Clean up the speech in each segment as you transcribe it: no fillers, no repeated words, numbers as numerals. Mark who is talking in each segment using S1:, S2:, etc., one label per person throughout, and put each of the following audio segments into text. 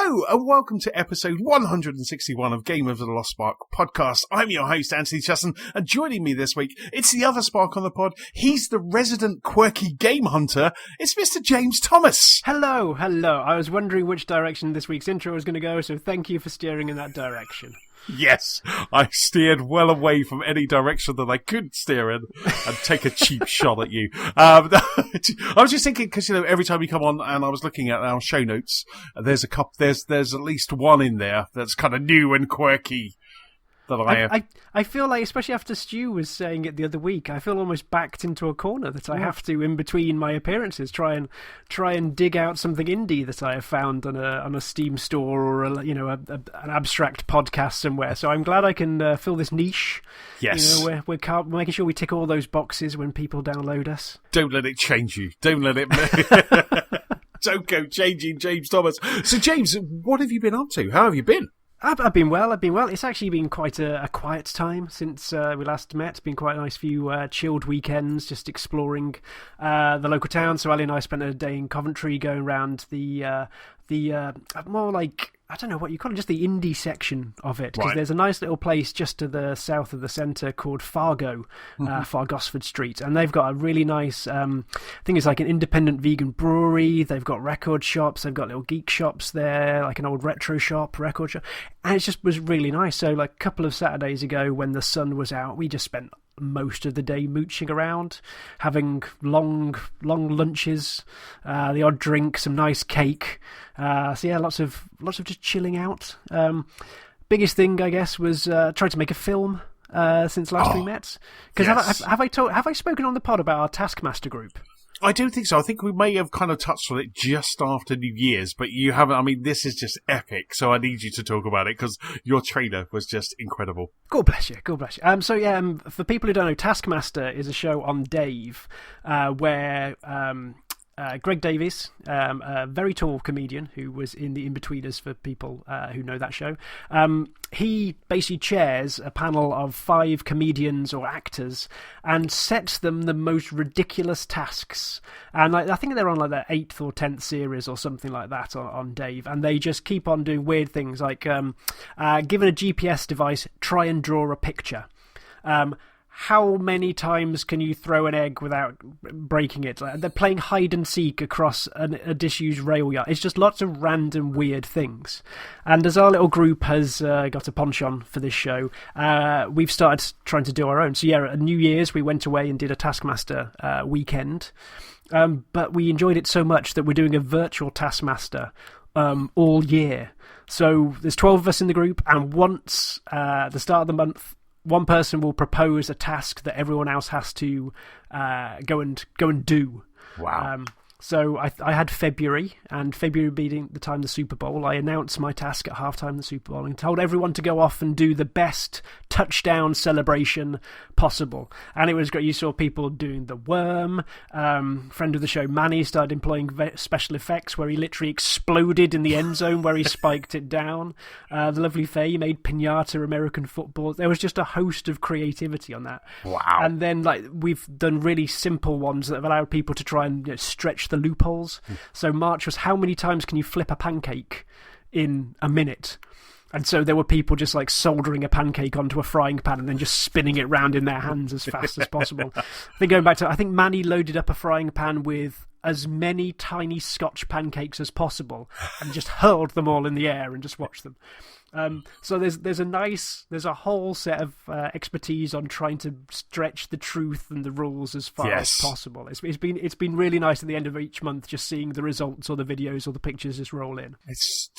S1: Hello and welcome to episode 161 of Game of the Lost Spark podcast. I'm your host, Anthony Chesson, and joining me this week, it's the other Spark on the pod. He's the resident quirky game hunter. It's Mr. James Thomas.
S2: Hello. I was wondering which direction this week's intro was going to go, so thank you for steering in that direction.
S1: Yes, I steered well away from any direction that I could steer in and take a cheap shot at you. I was just thinking, because, every time you come on, and I was looking at our show notes, there's there's at least one in there that's kind of new and quirky.
S2: I feel like, especially after Stu was saying it the other week, I feel almost backed into a corner that I have to, in between my appearances, try and dig out something indie that I have found on a Steam store or an abstract podcast somewhere. So I'm glad I can fill this niche.
S1: Yes,
S2: we're making sure we tick all those boxes when people download us.
S1: Don't let it change you. Don't let it. Don't go changing James Thomas. So James, what have you been up to? How have you been?
S2: I've been well. It's actually been quite a quiet time since we last met. It's been quite a nice few chilled weekends, just exploring the local town. So Ali and I spent a day in Coventry going around the more like, I don't know what you call it, just the indie section of it. Because there's a nice little place just to the south of the centre called Fargo, Fargosford Street. And they've got a really nice, I think it's like an independent vegan brewery. They've got record shops. They've got little geek shops there, like an old retro shop, record shop. And it just was really nice. So like a couple of Saturdays ago when the sun was out, we just spent most of the day mooching around, having long lunches, the odd drink, some nice cake. So yeah, lots of just chilling out. Biggest thing, I guess, was trying to make a film since last we met. Because have I spoken on the pod about our Taskmaster group?
S1: I don't think so. I think we may have kind of touched on it just after New Year's, but you haven't. I mean, this is just epic, so I need you to talk about it because your trailer was just incredible.
S2: God bless you. For people who don't know, Taskmaster is a show on Dave where Greg Davies, a very tall comedian who was in the In-Betweeners for people who know that show, he basically chairs a panel of 5 comedians or actors and sets them the most ridiculous tasks. And I think they're on like their 8th or 10th series or something like that on Dave. And they just keep on doing weird things like given a GPS device, try and draw a picture. How many times can you throw an egg without breaking it? They're playing hide and seek across a disused rail yard. It's just lots of random weird things. And as our little group has got a penchant for this show, we've started trying to do our own. So yeah, at New Year's we went away and did a Taskmaster weekend. But we enjoyed it so much that we're doing a virtual Taskmaster all year. So there's 12 of us in the group, and once at the start of the month, one person will propose a task that everyone else has to go and do.
S1: Wow.
S2: So I had February, and February being the time of the Super Bowl, I announced my task at halftime of the Super Bowl and told everyone to go off and do the best touchdown celebration possible. And it was great. You saw people doing the worm. Friend of the show, Manny, started employing special effects where he literally exploded in the end zone where he spiked it down. The lovely Faye made Piñata American football. There was just a host of creativity on that.
S1: Wow.
S2: And then we've done really simple ones that have allowed people to try and stretch the loopholes. So March was, how many times can you flip a pancake in a minute? And so there were people just like soldering a pancake onto a frying pan and then just spinning it round in their hands as fast as possible. I think Manny loaded up a frying pan with as many tiny Scotch pancakes as possible and just hurled them all in the air and just watched them. So there's a whole set of expertise on trying to stretch the truth and the rules as far as possible. It's been really nice at the end of each month just seeing the results or the videos or the pictures just roll in.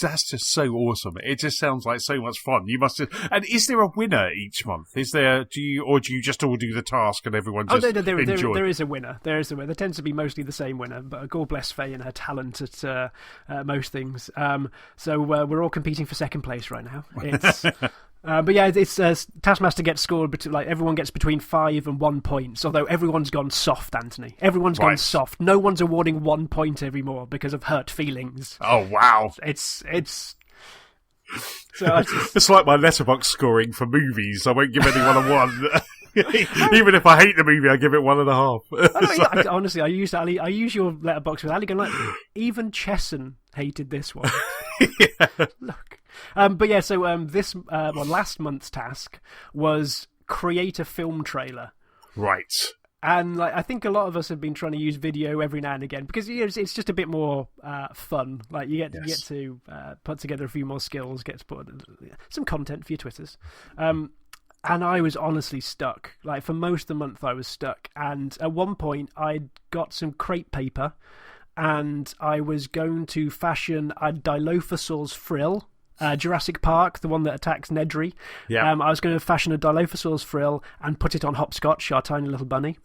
S1: That's just so awesome. It just sounds like so much fun. You must have, and is there a winner each month? Do you just all do the task and everyone just enjoy?
S2: There is a winner. There tends to be mostly the same winner, but God bless Faye and her talent at most things. So we're all competing for second place right now. It's but yeah, it's Taskmaster gets scored, like everyone gets between 5 and 1 point. Although everyone's gone soft, Anthony. Everyone's gone soft. No one's awarding 1 point anymore because of hurt feelings.
S1: Oh wow!
S2: It's
S1: so it's like my letterbox scoring for movies. I won't give anyone a 1. Even if I hate the movie, I give it 1.5.
S2: Honestly, I use your letterbox with Ali going like, even Chesson hated this one. Look. But yeah, so last month's task was create a film trailer.
S1: Right.
S2: And like, I think a lot of us have been trying to use video every now and again because it's just a bit more fun. Like you get to put together a few more skills, get to put some content for your Twitters. And I was honestly stuck. Like for most of the month, I was stuck. And at one point, I'd got some crepe paper, and I was going to fashion a Dilophosaurus frill. Jurassic Park, the one that attacks Nedry. Yeah. I was going to fashion a Dilophosaurus frill and put it on Hopscotch, our tiny little bunny.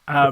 S2: I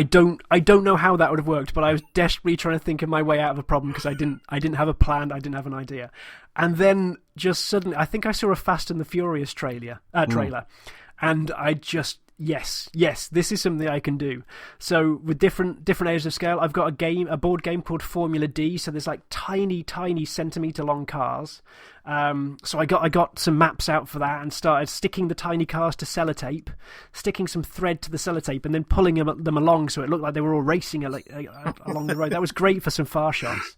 S2: don't know how that would have worked, but I was desperately trying to think of my way out of a problem because I didn't have a plan, I didn't have an idea. And then just suddenly, I think I saw a Fast and the Furious trailer, and I just yes, this is something I can do. So with different areas of scale, I've got a board game called Formula D. So there's like tiny centimeter long cars. So I got some maps out for that and started sticking the tiny cars to sellotape, sticking some thread to the sellotape, and then pulling them along so it looked like they were all racing along the road. That was great for some far shots.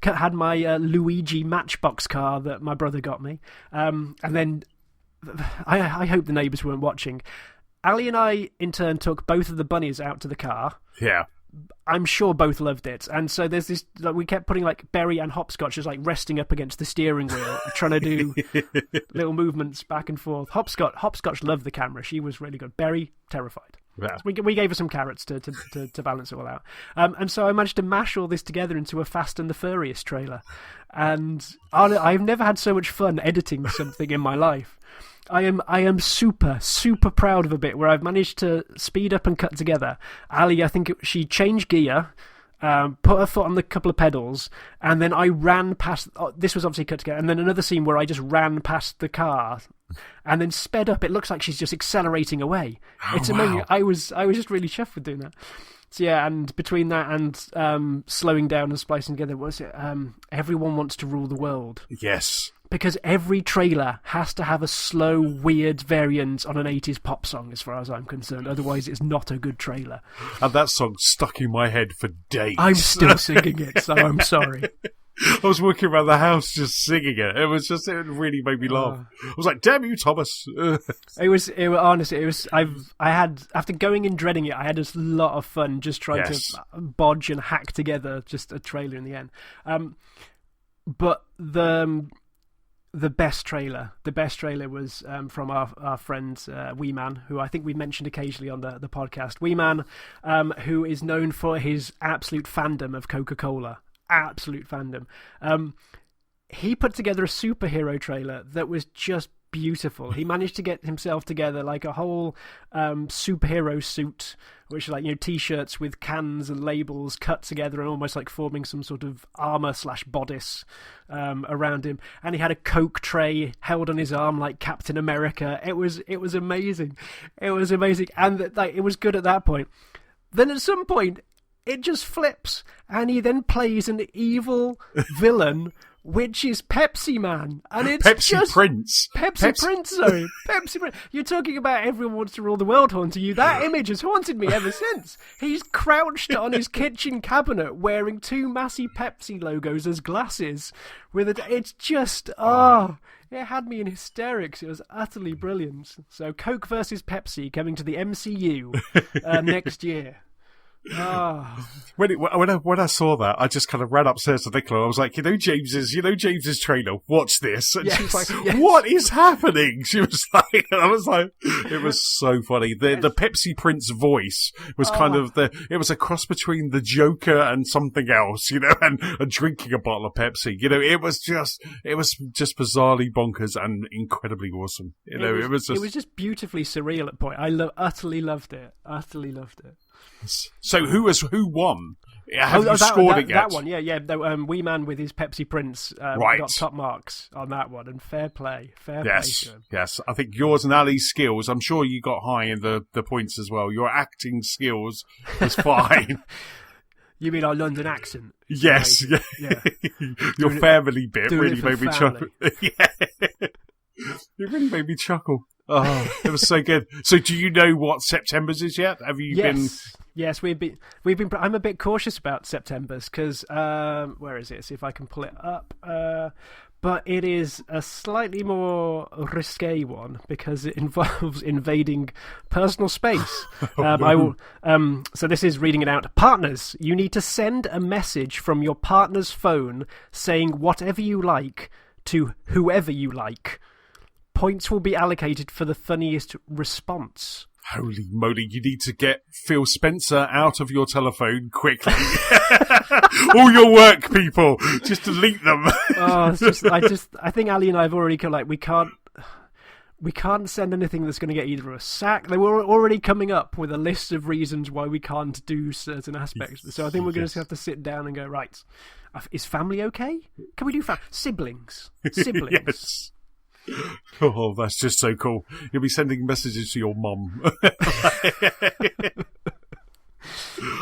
S2: Had my Luigi Matchbox car that my brother got me, and then. I hope the neighbours weren't watching. Ali and I, in turn, took both of the bunnies out to the car.
S1: Yeah.
S2: I'm sure both loved it. And so there's this, like, we kept putting like Berry and Hopscotch just like resting up against the steering wheel, trying to do little movements back and forth. Hopscotch loved the camera. She was really good. Berry, terrified. Yeah. We gave her some carrots to balance it all out. And so I managed to mash all this together into a Fast and the Furious trailer. And I've never had so much fun editing something in my life. I am super proud of a bit where I've managed to speed up and cut together. Ali, I think she changed gear, put her foot on the couple of pedals, and then I ran past. This was obviously cut together, and then another scene where I just ran past the car, and then sped up. It looks like she's just accelerating away. It's amazing. I was just really chuffed with doing that. So yeah, and between that and slowing down and splicing together, what was it? Everyone Wants to Rule the World.
S1: Yes.
S2: Because every trailer has to have a slow, weird variant on an 80s pop song, as far as I'm concerned. Otherwise, it's not a good trailer. And
S1: that song stuck in my head for days.
S2: I'm still singing it, so I'm sorry.
S1: I was walking around the house just singing it. It really made me laugh. I was like, "Damn you, Thomas!"
S2: Honestly, after going and dreading it, I had a lot of fun just trying to bodge and hack together just a trailer in the end. But the best trailer was from our friend Wee Man, who I think we mentioned occasionally on the podcast. Wee Man, who is known for his absolute fandom of Coca-Cola. Absolute fandom. He put together a superhero trailer that was just beautiful. He managed to get himself together like a whole superhero suit, which are like, t-shirts with cans and labels cut together and almost like forming some sort of armor/bodice around him. And he had a Coke tray held on his arm like Captain America. It was amazing. It was amazing, and it was good at that point. Then at some point, it just flips, and he then plays an evil villain, which is Pepsi Man, and it's
S1: Pepsi Prince.
S2: Pepsi Prince. You're talking about Everyone Wants to Rule the World haunting you. That image has haunted me ever since. He's crouched on his kitchen cabinet wearing two massive Pepsi logos as glasses. It's just it had me in hysterics. It was utterly brilliant. So Coke versus Pepsi coming to the MCU next year.
S1: When I saw that, I just kind of ran upstairs to Nicola. I was like, James's trailer. Watch this. And she was like, what is happening? She was like, and I was like, it was so funny. The Pepsi Prince voice was kind of it was a cross between the Joker and something else, and drinking a bottle of Pepsi. It was just bizarrely bonkers and incredibly awesome. It was
S2: just beautifully surreal at point. I utterly loved it.
S1: So who won? Have you scored it yet?
S2: That one, yeah. Wee Man with his Pepsi Prince got top marks on that one, and fair play to him.
S1: Yes. I think yours and Ali's skills, I'm sure you got high in the points as well. Your acting skills was fine.
S2: You mean our London accent?
S1: Yes. Yeah. Your family bit really made me chuckle. Yeah. It really made me chuckle. Oh, it was so good. So, do you know what September's is yet? Have you been?
S2: Yes, we've been. I'm a bit cautious about September's because where is it? See if I can pull it up. But it is a slightly more risque one because it involves invading personal space. So this is reading it out. Partners, you need to send a message from your partner's phone saying whatever you like to whoever you like. Points will be allocated for the funniest response.
S1: Holy moly, you need to get Phil Spencer out of your telephone quickly. All your work people, just delete them.
S2: I think Ali and I have already we can't send anything that's going to get either of us sacked. They were already coming up with a list of reasons why we can't do certain aspects. So I think we're going to have to sit down and go, right, is family okay? Can we do siblings?
S1: Yes. Oh, that's just so cool. You'll be sending messages to your mum.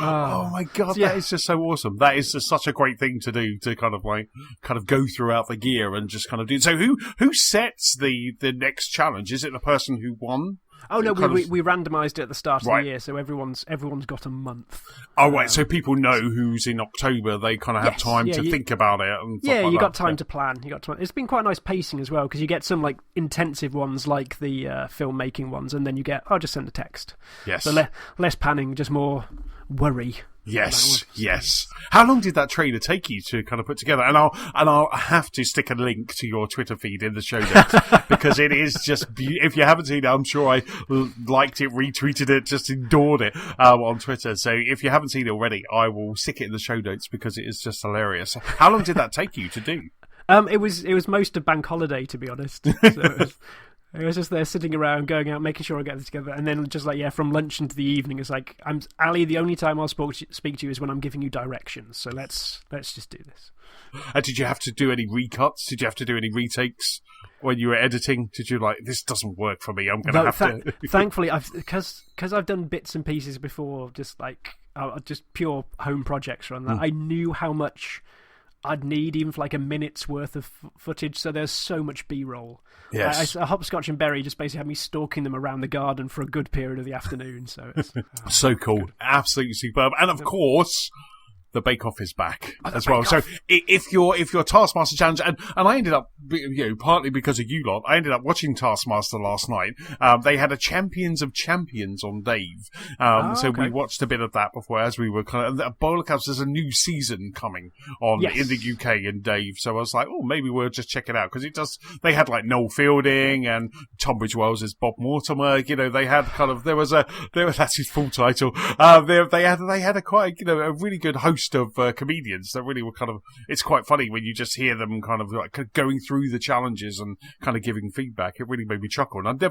S1: Oh my god, that is just so awesome. That is just such a great thing to do, to kind of go throughout the gear and just kind of do. So who sets the next challenge? Is it the person who won?
S2: Oh no, we randomised it at the start of the year, so everyone's got a month.
S1: Oh right, so people know who's in October. They kind of have time to think about it. And
S2: you got time to plan. It's been quite nice pacing as well because you get some like intensive ones like the filmmaking ones, and then you get just send a text.
S1: Yes,
S2: so less panning, just more worry.
S1: Yes. How long did that trailer take you to kind of put together? And I'll have to stick a link to your Twitter feed in the show notes because it is just if you haven't seen it, I'm sure I liked it, retweeted it, just adored it on Twitter. So if you haven't seen it already, I will stick it in the show notes because it is just hilarious. How long did that take you to do?
S2: It was most of bank holiday, to be honest. So I was just there sitting around, going out, making sure I get this together, and then just from lunch into the evening, it's like, Ali, the only time I'll speak to you is when I'm giving you directions, so let's just do this.
S1: Did you have to do any recuts? Did you have to do any retakes when you were editing? Did you this doesn't work for me, I'm going to have to...
S2: Thankfully, because I've done bits and pieces before, just pure home projects on that, I knew how much I'd need even for a minute's worth of footage, so there's so much B-roll.
S1: Yes.
S2: Hopscotch and Berry just basically had me stalking them around the garden for a good period of the afternoon. So it's
S1: so cool, absolutely superb, and of course, the Bake Off is back as well. So if your Taskmaster challenge, and I ended up, partly because of you lot, I ended up watching Taskmaster last night. They had a Champions of Champions on Dave. So we watched a bit of that before as we were kind of, Bowler Cups, there's a new season coming on in the UK in Dave. So I was like, maybe we'll just check it out. Cause they had Noel Fielding and Tunbridge Wells as Bob Mortimer. They had that's his full title. They had a really good host of comedians that really were it's quite funny when you just hear them going through the challenges and kind of giving feedback. It really made me chuckle, and I've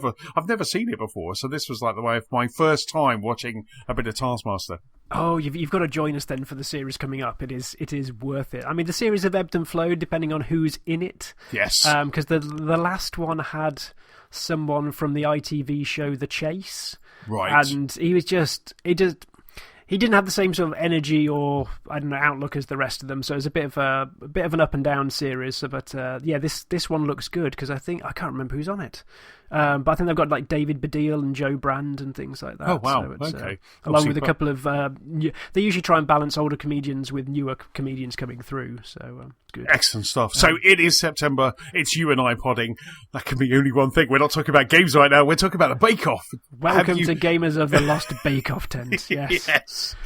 S1: never seen it before, so this was my first time watching a bit of Taskmaster.
S2: Oh, you've got to join us then for the series coming up. It is worth it. I mean, the series have ebbed and flowed depending on who's in it.
S1: Yes.
S2: Because the last one had someone from the ITV show The Chase.
S1: Right.
S2: And he didn't have the same sort of energy or, I don't know, outlook as the rest of them. So it was a bit of an up and down series. But this one looks good because I can't remember who's on it. But I think they've got David Baddiel and Joe Brand and things like that.
S1: Oh, wow.
S2: So
S1: okay.
S2: Along with a couple of... they usually try and balance older comedians with newer comedians coming through. So it's good.
S1: Excellent stuff. So it is September. It's you and I podding. That can be only one thing. We're not talking about games right now. We're talking about a bake-off.
S2: Welcome to Gamers of the Lost Bake-Off tent. Yes.
S1: Yes.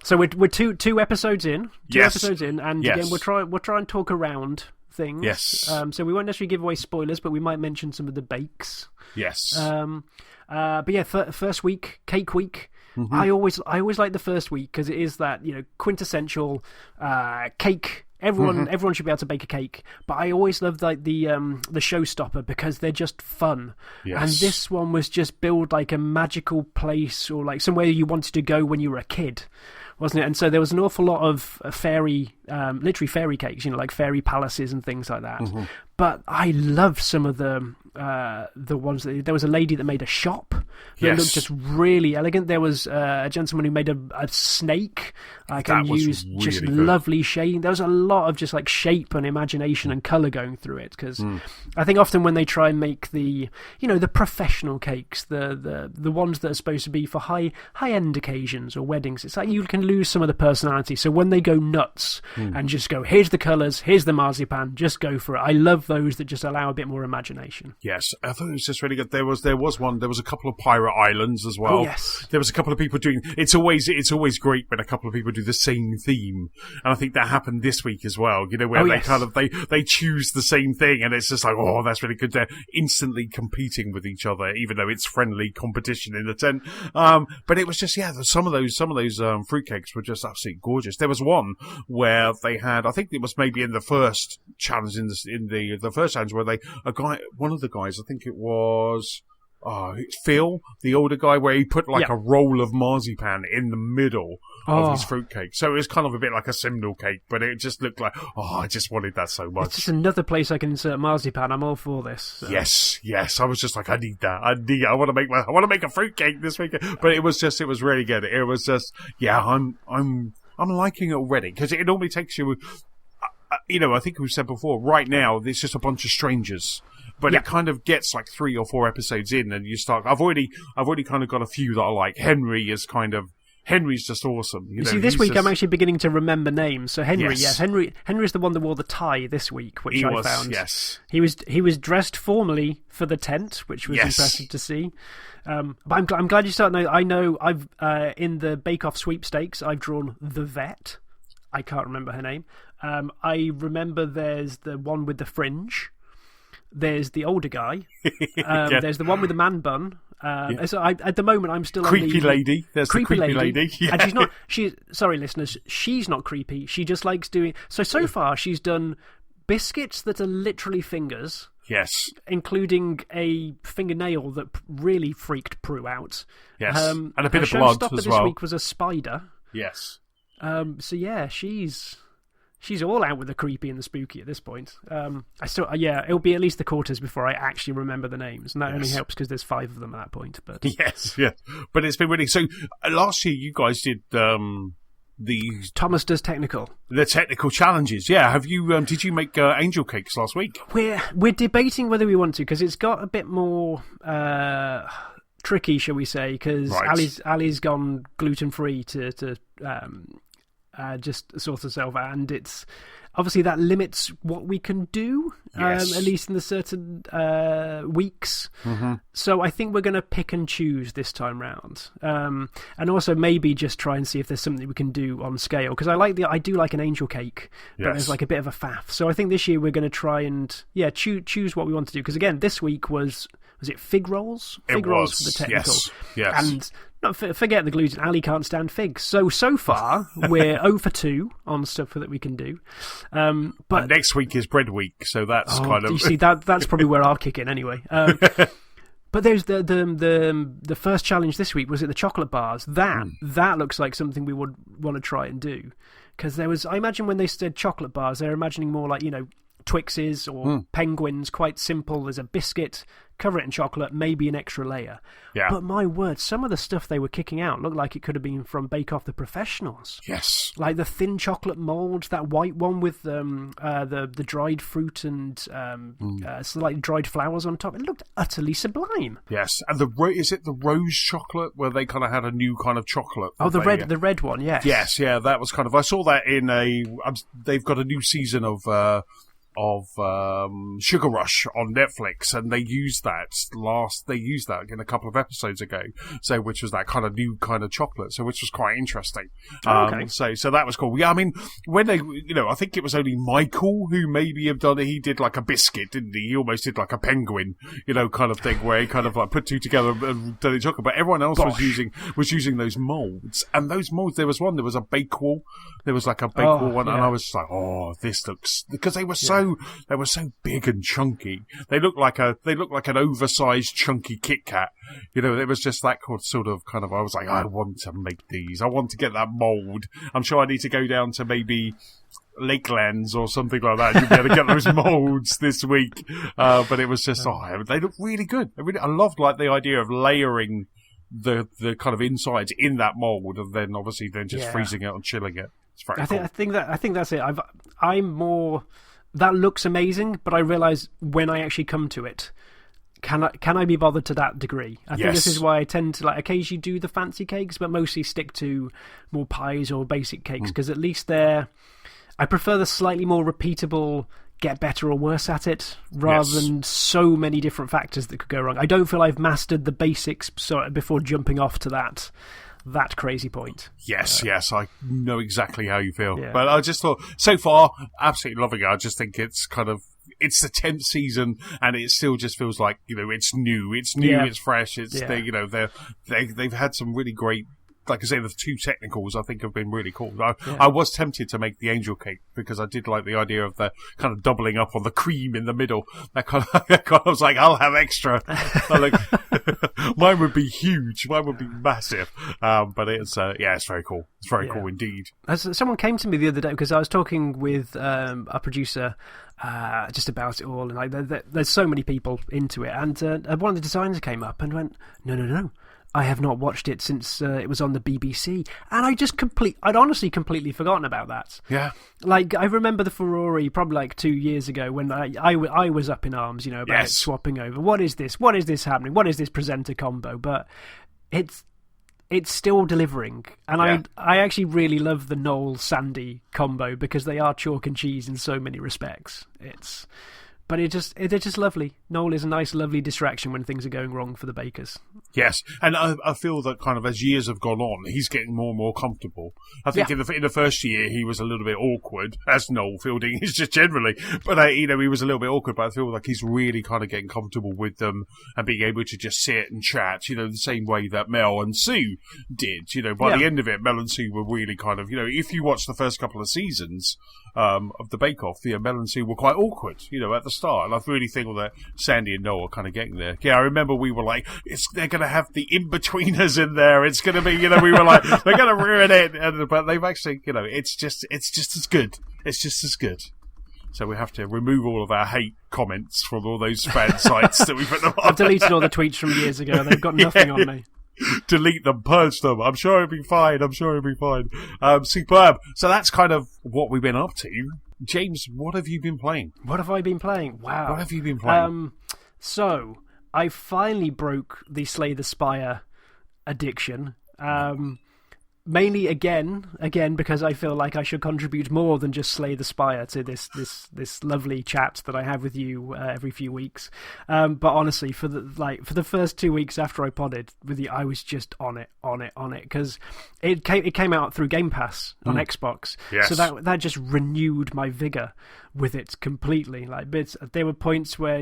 S2: So we're two episodes in.
S1: Yes.
S2: And again, we'll try and talk around things.
S1: Yes.
S2: So we won't necessarily give away spoilers, but we might mention some of the bakes.
S1: Yes.
S2: But yeah, first week, cake week.
S1: Mm-hmm.
S2: I always like the first week because it is that quintessential cake. Everyone should be able to bake a cake, but I always loved the showstopper because they're just fun.
S1: Yes.
S2: And this one was just build a magical place or somewhere you wanted to go when you were a kid, wasn't it? And so there was an awful lot of literally fairy cakes, like fairy palaces and things like that. Mm-hmm. But I love some of the ones that there was a lady that made a shop that looked just really elegant. There was a gentleman who made a snake. I can use really just good. Lovely shading. There was a lot of just like shape and imagination and colour going through it, because I think often when they try and make the professional cakes, the ones that are supposed to be for high end occasions or weddings, it's like you can lose some of the personality. So when they go nuts and just go, here's the colours, here's the marzipan, just go for it. I love those that just allow a bit more imagination.
S1: Yes, I thought it was just really good. There was one. There was a couple of pirate islands as well.
S2: Oh, yes.
S1: There was a couple of people doing. It's always great when a couple of people do the same theme, and I think that happened this week as well. Where they choose the same thing, and it's just like, oh, that's really good. They're instantly competing with each other, even though it's friendly competition in the tent. But it was just some of those fruitcakes were just absolutely gorgeous. There was one where they had, I think it was maybe in the first challenge in the first challenge where one of the guys, I think it was Phil, the older guy, where he put a roll of marzipan in the middle of his fruitcake. So it was kind of a bit like a simnel cake, but it just looked like, I just wanted that so much.
S2: It's just another place I can insert marzipan. I'm all for this. So.
S1: Yes. I was just like, I need that. I want to make a fruitcake this weekend. But it was really good. It was just, I'm liking it already, because it normally takes you, I think we've said before, right now, it's just a bunch of strangers. But it kind of gets like 3 or 4 episodes in, and you start. I've already kind of got a few that I like. Henry's just awesome.
S2: You see, this week I'm actually beginning to remember names. So Henry's the one that wore the tie this week, which I found.
S1: Yes,
S2: he was dressed formally for the tent, which was impressive to see. But I'm glad you started. I know I've in the Bake Off sweepstakes I've drawn the vet. I can't remember her name. I remember there's the one with the fringe. There's the older guy. There's the one with the man bun. So at the moment, I'm still
S1: creepy
S2: on the
S1: lady. There's
S2: creepy
S1: the creepy lady. Yeah.
S2: And she's not. Sorry, listeners. She's not creepy. She just likes doing. So far, she's done biscuits that are literally fingers.
S1: Yes.
S2: Including a fingernail that really freaked Prue out.
S1: Yes. And a bit of blood as well.
S2: This week was a spider.
S1: Yes.
S2: So yeah, she's all out with the creepy and the spooky at this point. It'll be at least the quarters before I actually remember the names, and that only helps because there's 5 of them at that point. But
S1: yes. But it's been really. So last year you guys did the
S2: Thomas Does Technical,
S1: the technical challenges. Yeah, have you? Did you make angel cakes last week?
S2: We're debating whether we want to, because it's got a bit more. Tricky, shall we say? Because Ali's gone gluten free to just sort herself out, and it's obviously that limits what we can do, at least in the certain weeks. Mm-hmm. So I think we're going to pick and choose this time round, and also maybe just try and see if there's something we can do on scale, because I do like an angel cake, but there's like a bit of a faff. So I think this year we're going to try and choose what we want to do, because again, this week was it fig rolls? Fig rolls for the technical.
S1: Yes.
S2: And no, forget the gluten. Ali can't stand figs. So far, we're 0 for 2 on stuff that we can do. But
S1: and next week is bread week, so that's kind of...
S2: You see, that's probably where I'll kick in anyway. But there's the first challenge this week, was it the chocolate bars? That looks like something we would want to try and do. Because I imagine when they said chocolate bars, they're imagining more like, Twixes or Penguins, quite simple. There's a biscuit, cover it in chocolate, maybe an extra layer. Yeah. But my word, some of the stuff they were kicking out looked like it could have been from Bake Off the Professionals.
S1: Yes.
S2: Like the thin chocolate mould, that white one with the dried fruit and slightly dried flowers on top. It looked utterly sublime.
S1: Yes. And is it the rose chocolate, where they kind of had a new kind of chocolate?
S2: Oh, the red one, yes.
S1: Yes, yeah, that was kind of... I saw that in they've got a new season of Sugar Rush on Netflix, and they used that in a couple of episodes ago, so which was that kind of new kind of chocolate, so which was quite interesting. Okay. So that was cool. Yeah, I mean, when they, I think it was only Michael who maybe have done it. He did like a biscuit, didn't he? He almost did like a penguin, kind of thing, where he kind of like put two together and did it chocolate. But everyone else was using those molds, and those molds. There was a Bakewell. There was like a Bakewell one, and I was just like, this looks, because they were so big and chunky. They look like an oversized chunky Kit Kat. It was just that sort of kind of. I was like, I want to make these. I want to get that mold. I'm sure I need to go down to maybe Lakelands or something like that. You'll be able to get those molds this week. But it was just, they look really good. I loved like the idea of layering the kind of insides in that mold, and then obviously just freezing it and chilling it. It's very cool.
S2: I think that's it. I'm more. That looks amazing, but I realise when I actually come to it, can I be bothered to that degree? I think this is why I tend to occasionally do the fancy cakes, but mostly stick to more pies or basic cakes, because at least I prefer the slightly more repeatable, get better or worse at it, rather than so many different factors that could go wrong. I don't feel I've mastered the basics before jumping off to that crazy point.
S1: Yes, I know exactly how you feel. Yeah. But I just thought, so far, absolutely loving it. I just think it's it's the 10th season, and it still just feels like, it's new, it's fresh, they've had some really great, like I say, the two technicals I think have been really cool. I was tempted to make the angel cake because I did like the idea of the kind of doubling up on the cream in the middle. That kind of I was like, I'll have extra. Mine would be huge. Mine would be massive. But it's it's very cool. It's very cool indeed.
S2: Someone came to me the other day because I was talking with a producer just about it all, and there's so many people into it, and one of the designers came up and went, no. I have not watched it since it was on the BBC, and I'd honestly completely forgotten about that.
S1: Yeah.
S2: Like, I remember the furore probably like 2 years ago when I was up in arms, about swapping over. What is this? What is this happening? What is this presenter combo? But it's still delivering, and I actually really love the Noel-Sandy combo because they are chalk and cheese in so many respects. But they're just lovely. Noel is a nice, lovely distraction when things are going wrong for the bakers.
S1: Yes, and I feel that kind of as years have gone on, he's getting more and more comfortable. I think in the first year he was a little bit awkward, as Noel Fielding is just generally. But he was a little bit awkward. But I feel like he's really kind of getting comfortable with them and being able to just sit and chat. The same way that Mel and Sue did. By the end of it, Mel and Sue were really kind of if you watch the first couple of seasons of the Bake Off, Mel and Sue were quite awkward. At the start, and I really think that Sandy and Noel are kind of getting there. Yeah, I remember we were like, they're going to have the in-betweeners in there. It's going to be, we were like, they're going to ruin it. But they've actually, it's just as good. It's just as good. So we have to remove all of our hate comments from all those fan sites that we put them on.
S2: I've deleted all the tweets from years ago. They've got nothing on me.
S1: Delete them, purge them. I'm sure it'll be fine. Superb. So that's kind of what we've been up to. James, what have you been playing?
S2: What have I been playing? Wow.
S1: What have you been playing?
S2: So, I finally broke the Slay the Spire addiction. Mainly again because I feel like I should contribute more than just Slay the Spire to this lovely chat that I have with you every few weeks. But honestly, for the first 2 weeks after I podded with you, I was just on it because it came out through Game Pass on Xbox.
S1: Yes.
S2: So that just renewed my vigor with it completely. There were points where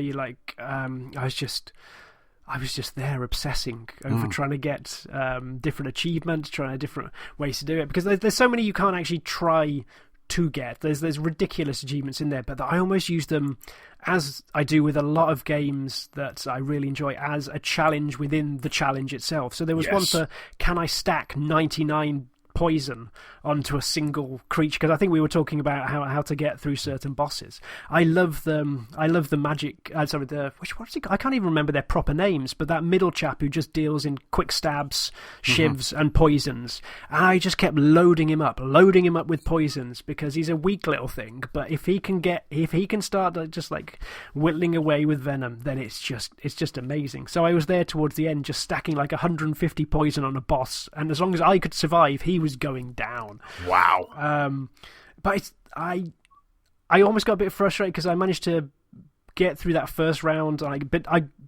S2: I was just there obsessing over trying to get different achievements, trying different ways to do it. Because there's so many you can't actually try to get. There's ridiculous achievements in there, but I almost use them, as I do with a lot of games that I really enjoy, as a challenge within the challenge itself. So there was one for, can I stack 99 poison onto a single creature, because I think we were talking about how to get through certain bosses. I love the magic. What is it? I can't even remember their proper names, but that middle chap who just deals in quick stabs, shivs, and poisons. And I just kept loading him up with poisons because he's a weak little thing. But if he can start just like whittling away with venom, then it's just amazing. So I was there towards the end, just stacking like 150 poison on a boss, and as long as I could survive, he was going down.
S1: Wow.
S2: But I almost got a bit frustrated because I managed to get through that first round. I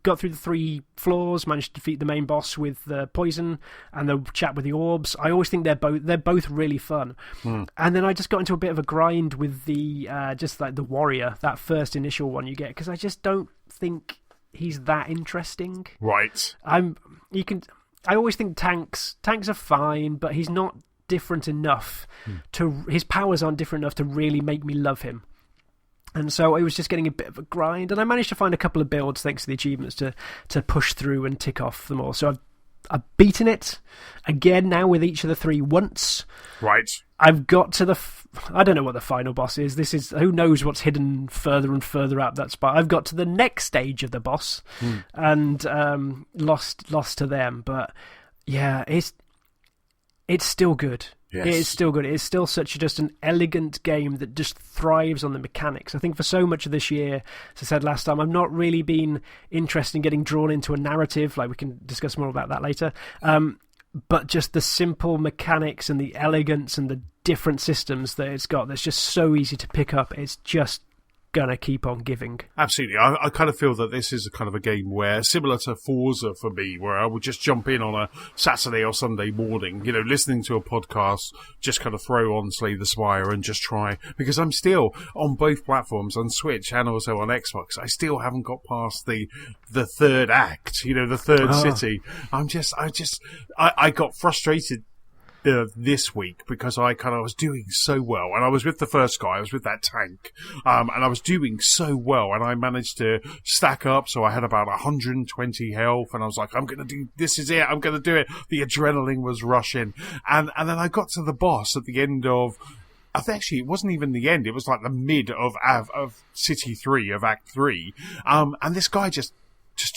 S2: got through the 3 floors, managed to defeat the main boss with the poison and the chap with the orbs. I always think they're both really fun. And then I just got into a bit of a grind with the just like the warrior, that first initial one you get, because I just don't think he's that interesting.
S1: Right.
S2: I always think tanks are fine, but he's not different enough his powers aren't different enough to really make me love him. And so it was just getting a bit of a grind, and I managed to find a couple of builds thanks to the achievements to push through and tick off them all. So I've I've beaten it again now with each of the 3 once.
S1: Right.
S2: I've got to I don't know what the final boss is. Who knows what's hidden further and further out that spot. I've got to the next stage of the boss and lost to them. But yeah, it's still good.
S1: Yes.
S2: It is still good. It's still just an elegant game that just thrives on the mechanics. I think for so much of this year, as I said last time, I've not really been interested in getting drawn into a narrative. Like, we can discuss more about that later. But just the simple mechanics and the elegance and the different systems that it's got, that's just so easy to pick up. It's just gonna keep on giving.
S1: Absolutely. I kind of feel that this is a kind of a game where, similar to Forza for me, where I would just jump in on a Saturday or Sunday morning, listening to a podcast, just kind of throw on Slay the Spire and just try, because I'm still on both platforms, on Switch and also on Xbox. I still haven't got past the third act, the third city. I got frustrated this week because I was doing so well, and I was with the first guy, I was with that tank, and I was doing so well, and I managed to stack up, so I had about 120 health, and I was like, I'm gonna do, this is it, I'm gonna do it. The adrenaline was rushing, and then I got to the boss at the end of, actually, it wasn't even the end, it was like the mid of City 3, of Act 3, and this guy just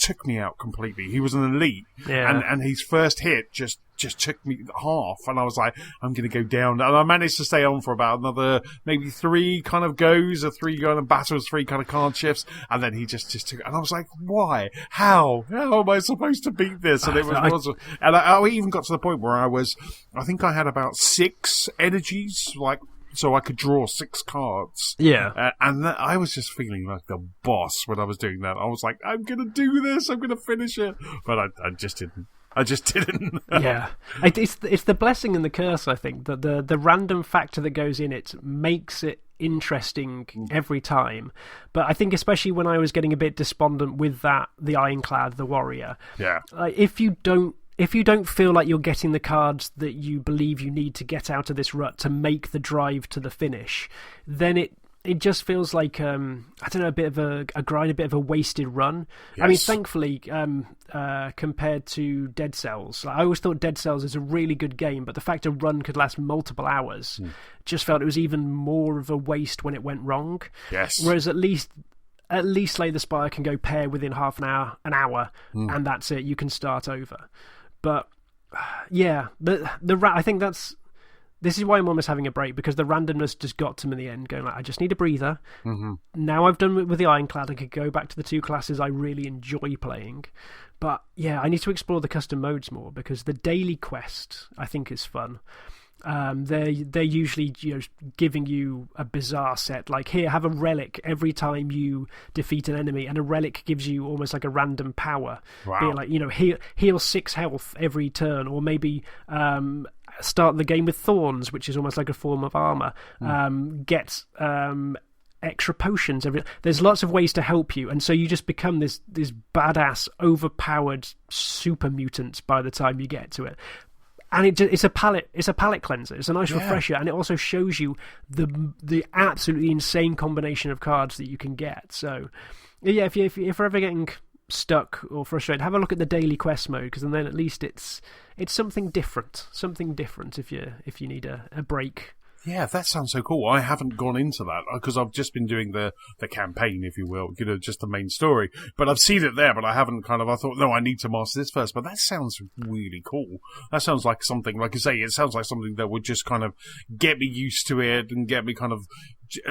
S1: took me out completely. He was an elite, and his first hit just took me half, and I was like, I'm going to go down. And I managed to stay on for about another maybe 3 kind of goes, or 3 kind of battles, 3 kind of card shifts, and then he just took, and I was like, why? How am I supposed to beat this? And it was, and I even got to the point where I think I had about 6 energies, like, so I could draw 6 cards.
S2: Yeah.
S1: And I was just feeling like the boss when I was doing that. I was like, I'm going to do this. I'm going to finish it. But I just didn't.
S2: Yeah. It's the blessing and the curse, I think, that the random factor that goes in it makes it interesting every time. But I think especially when I was getting a bit despondent with the Ironclad, the warrior.
S1: Yeah.
S2: If you don't feel like you're getting the cards that you believe you need to get out of this rut to make the drive to the finish, then it just feels like, I don't know, a bit of a grind, a bit of a wasted run. Yes. I mean, thankfully, compared to Dead Cells, I always thought Dead Cells is a really good game, but the fact a run could last multiple hours just felt it was even more of a waste when it went wrong.
S1: Yes.
S2: Whereas at least Slay the Spire can go pair within half an hour, and that's it. You can start over. But yeah, I think this is why I'm almost having a break, because the randomness just got to me in the end, going like, I just need a breather. Mm-hmm. Now I've done it with the Ironclad, I could go back to the 2 classes I really enjoy playing. But yeah, I need to explore the custom modes more, because the daily quest I think is fun. They're usually giving you a bizarre set, like, here, have a relic every time you defeat an enemy, and a relic gives you almost like a random power.
S1: Wow.
S2: Be like, heal 6 health every turn, or maybe start the game with thorns, which is almost like a form of armor. Get extra potions. There's lots of ways to help you, and so you just become this badass, overpowered super mutant by the time you get to it. And it's a palate cleanser. It's a nice refresher, and it also shows you the absolutely insane combination of cards that you can get. So, yeah, if you're ever getting stuck or frustrated, have a look at the daily quest mode, because then at least it's something different. Something different if you need a break.
S1: Yeah, that sounds so cool. I haven't gone into that because I've just been doing the campaign, if you will, just the main story. But I've seen it there, but I haven't I thought, no, I need to master this first. But that sounds really cool. That sounds like something, like I say, it sounds like something that would just kind of get me used to it and get me kind of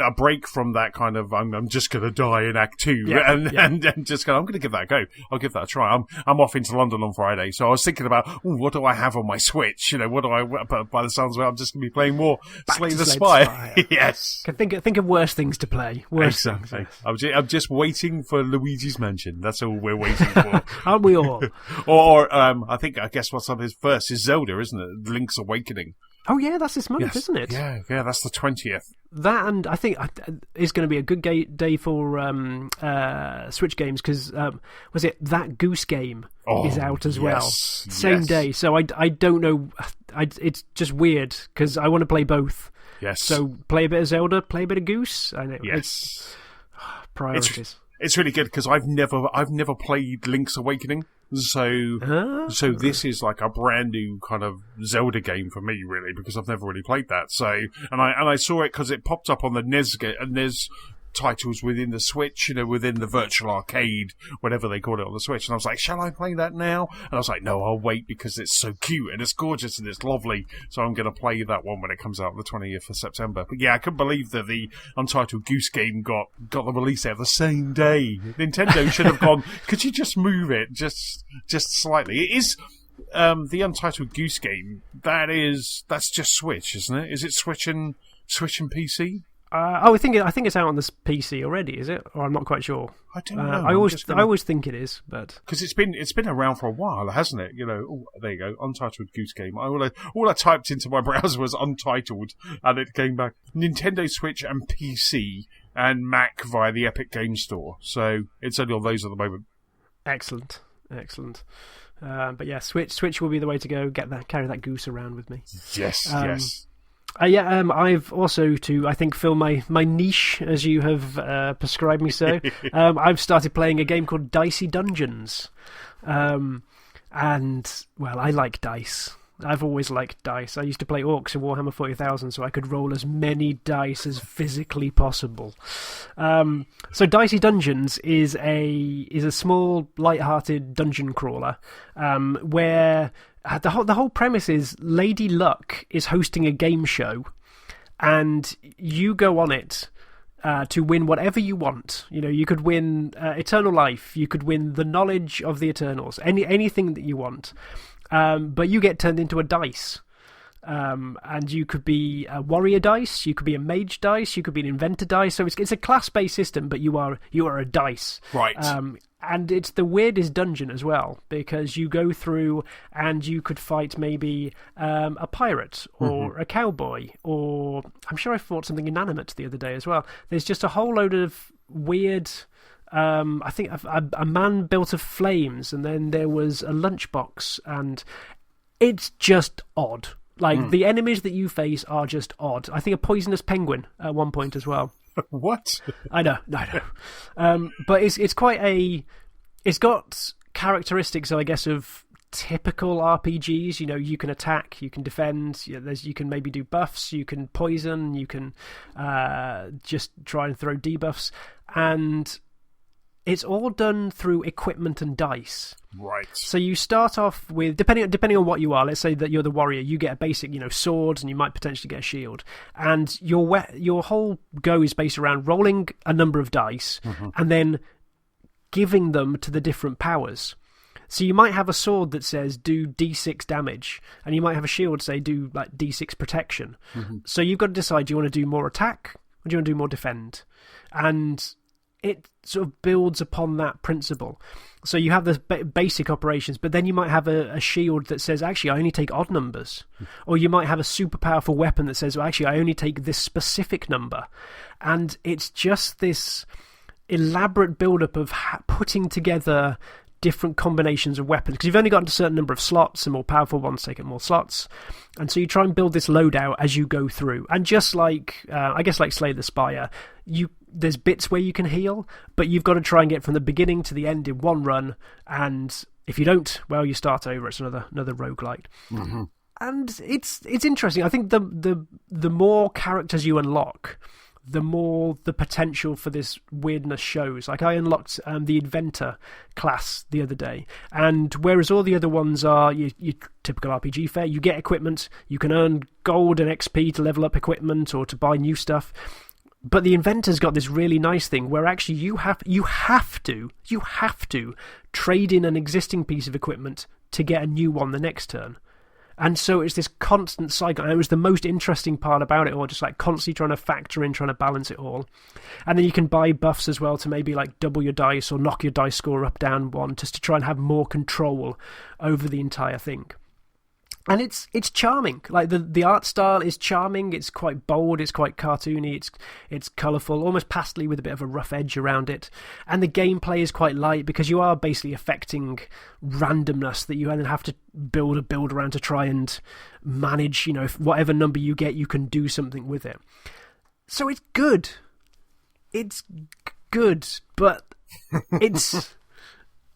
S1: a break from that kind of, I'm just going to die in Act 2 and just go, I'm going to give that a go. I'll give that a try. I'm off into London on Friday, so I was thinking about, what do I have on my Switch? What do I, but by the sounds of it, I'm just going to be playing more Slay the Spire. Yes.
S2: Think of worse things to play.
S1: Exactly. I'm just waiting for Luigi's Mansion. That's all we're waiting for.
S2: Aren't we all?
S1: or I guess what's up is first is Zelda, isn't it? Link's Awakening.
S2: Oh yeah, that's this month, isn't it?
S1: Yeah, that's the 20th.
S2: That, and I think is going to be a good day for Switch games, because was it That Goose Game is out as well, same day. So I don't know. It's just weird because I want to play both.
S1: Yes.
S2: So play a bit of Zelda, play a bit of Goose. And
S1: yes.
S2: Priorities.
S1: It's really good because I've never played Link's Awakening. So this is like a brand new kind of Zelda game for me, really, because I've never really played that. So, and I saw it because it popped up on the NES titles within the Switch, within the virtual arcade, whatever they call it on the Switch. And I was like, shall I play that now? And I was like, no, I'll wait because it's so cute and it's gorgeous and it's lovely. So I'm going to play that one when it comes out on the 20th of September. But yeah, I couldn't believe that the Untitled Goose Game got the release out the same day. Nintendo should have gone, could you just move it just slightly? It is the Untitled Goose Game. That's just Switch, isn't it? Is it Switch and PC?
S2: I think it's out on this PC already, is it? Or I'm not quite sure.
S1: I don't know.
S2: I always think it is, but
S1: because it's been around for a while, hasn't it? There you go, Untitled Goose Game. All I typed into my browser was Untitled, and it came back Nintendo Switch and PC and Mac via the Epic Game Store. So it's only on those at the moment.
S2: Excellent. But yeah, Switch will be the way to go. Carry that goose around with me.
S1: Yes.
S2: I've also, to I think fill my niche, as you have prescribed me so, I've started playing a game called Dicey Dungeons. And, well, I like dice. I've always liked dice. I used to play orcs in Warhammer 40,000, so I could roll as many dice as physically possible. So Dicey Dungeons is a small, light-hearted dungeon crawler where the whole premise is Lady Luck is hosting a game show, and you go on it to win whatever you want. You could win eternal life. You could win the knowledge of the Eternals. Anything that you want. But you get turned into a dice. And you could be a warrior dice, you could be a mage dice, you could be an inventor dice. So it's a class-based system, but you are a dice.
S1: Right.
S2: And it's the weirdest dungeon as well, because you go through and you could fight maybe a pirate or a cowboy, or I'm sure I fought something inanimate the other day as well. There's just a whole load of weird... I think a man built of flames, and then there was a lunchbox, and it's just odd. Like, the enemies that you face are just odd. I think a poisonous penguin at one point as well.
S1: What?
S2: I know. But it's quite it's got characteristics, I guess, of typical RPGs. You can attack, you can defend, you can maybe do buffs, you can poison, you can just try and throw debuffs, and it's all done through equipment and dice.
S1: Right.
S2: So you start off with, depending on what you are, let's say that you're the warrior, you get a basic, sword, and you might potentially get a shield. And your whole go is based around rolling a number of dice and then giving them to the different powers. So you might have a sword that says do D6 damage, and you might have a shield say do like D6 protection. So you've got to decide, do you want to do more attack or do you want to do more defend? And it sort of builds upon that principle. So you have the basic operations, but then you might have a shield that says, actually, I only take odd numbers. Or you might have a super powerful weapon that says, well, actually, I only take this specific number. And it's just this elaborate build-up of putting together different combinations of weapons, because you've only got a certain number of slots, and more powerful ones take up more slots. And so you try and build this loadout as you go through. And just like, I guess like Slay the Spire, there's bits where you can heal, but you've got to try and get from the beginning to the end in one run, and if you don't, well, you start over. It's another roguelike. And it's interesting. I think the more characters you unlock, the more the potential for this weirdness shows. Like, I unlocked the Inventor class the other day, and whereas all the other ones are your typical RPG fare, you get equipment, you can earn gold and XP to level up equipment or to buy new stuff. But the Inventor's got this really nice thing where actually you have to trade in an existing piece of equipment to get a new one the next turn. And so it's this constant cycle. And it was the most interesting part about it all, just like constantly trying to factor in, trying to balance it all. And then you can buy buffs as well to maybe like double your dice or knock your dice score up, down one, just to try and have more control over the entire thing. And it's charming. Like, the art style is charming. It's quite bold. It's quite cartoony. It's colourful, almost pastely with a bit of a rough edge around it. And the gameplay is quite light, because you are basically affecting randomness that you then have to build around to try and manage. If whatever number you get, you can do something with it. So it's good. It's good, but it's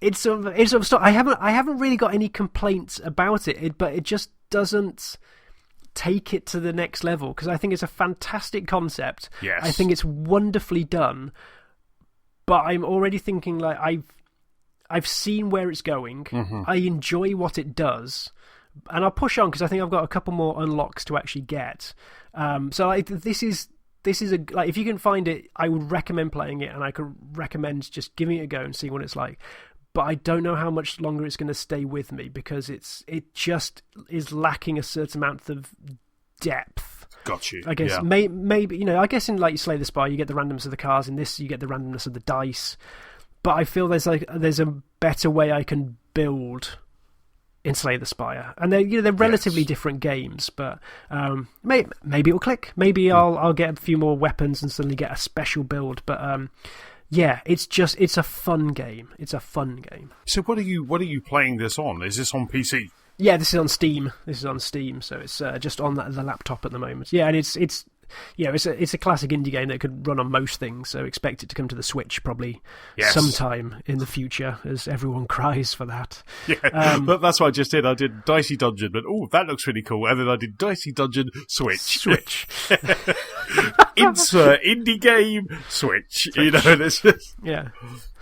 S2: it's sort of stuff. I haven't really got any complaints about it, but it just doesn't take it to the next level, because I think it's a fantastic concept.
S1: Yes.
S2: I think it's wonderfully done, but I'm already thinking like I've seen where it's going.
S1: Mm-hmm.
S2: I enjoy what it does, and I'll push on because I think I've got a couple more unlocks to actually get. So this is if you can find it, I would recommend playing it, and I could recommend just giving it a go and seeing what it's like. But I don't know how much longer it's going to stay with me, because it just is lacking a certain amount of depth.
S1: Got you.
S2: I guess maybe I guess in like Slay the Spire you get the randomness of the cards. In this you get the randomness of the dice. But I feel there's a better way I can build in Slay the Spire, and they're relatively different games. But maybe it'll click. Maybe I'll get a few more weapons and suddenly get a special build. But yeah, it's a fun game. It's a fun game.
S1: So what are you playing this on? Is this on PC?
S2: Yeah, this is on Steam. So it's just on the laptop at the moment. Yeah, and it's a classic indie game that could run on most things. So expect it to come to the Switch probably sometime in the future, as everyone cries for that.
S1: Yeah, but that's what I just did. I did Dicey Dungeon, but that looks really cool. And then I did Dicey Dungeon Switch. Insert indie game Switch. And it's just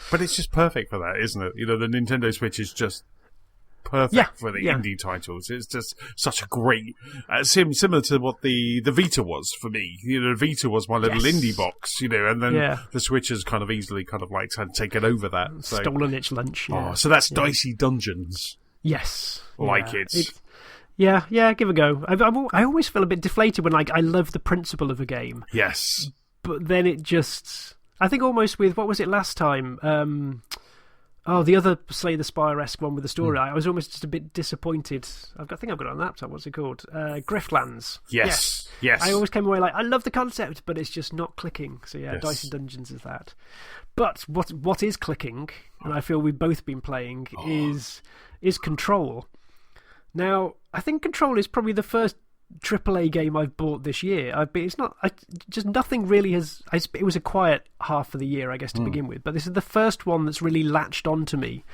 S1: but it's just perfect for that, isn't it? The Nintendo Switch is just perfect for the indie titles. It's just such a great, similar to what the Vita was for me. The Vita was my little indie box, and then the Switch has kind of easily kind of like taken over that. So.
S2: Stolen its lunch. Yeah.
S1: Oh, so that's Dicey Dungeons.
S2: Yes. Yeah, give a go. I always feel a bit deflated when I love the principle of a game.
S1: Yes.
S2: But then it just, I think almost with, what was it last time? The other Slay the Spire-esque one with the story. I was almost just a bit disappointed. I think I've got it on the laptop. What's it called? Griftlands.
S1: Yes.
S2: I always came away like, I love the concept, but it's just not clicking. So Dicey Dungeons is that. But what is clicking, and I feel we've both been playing, is Control. Now, I think Control is probably the first AAA game I've bought this year. Nothing really has. It was a quiet half of the year, I guess, to begin with. But this is the first one that's really latched onto me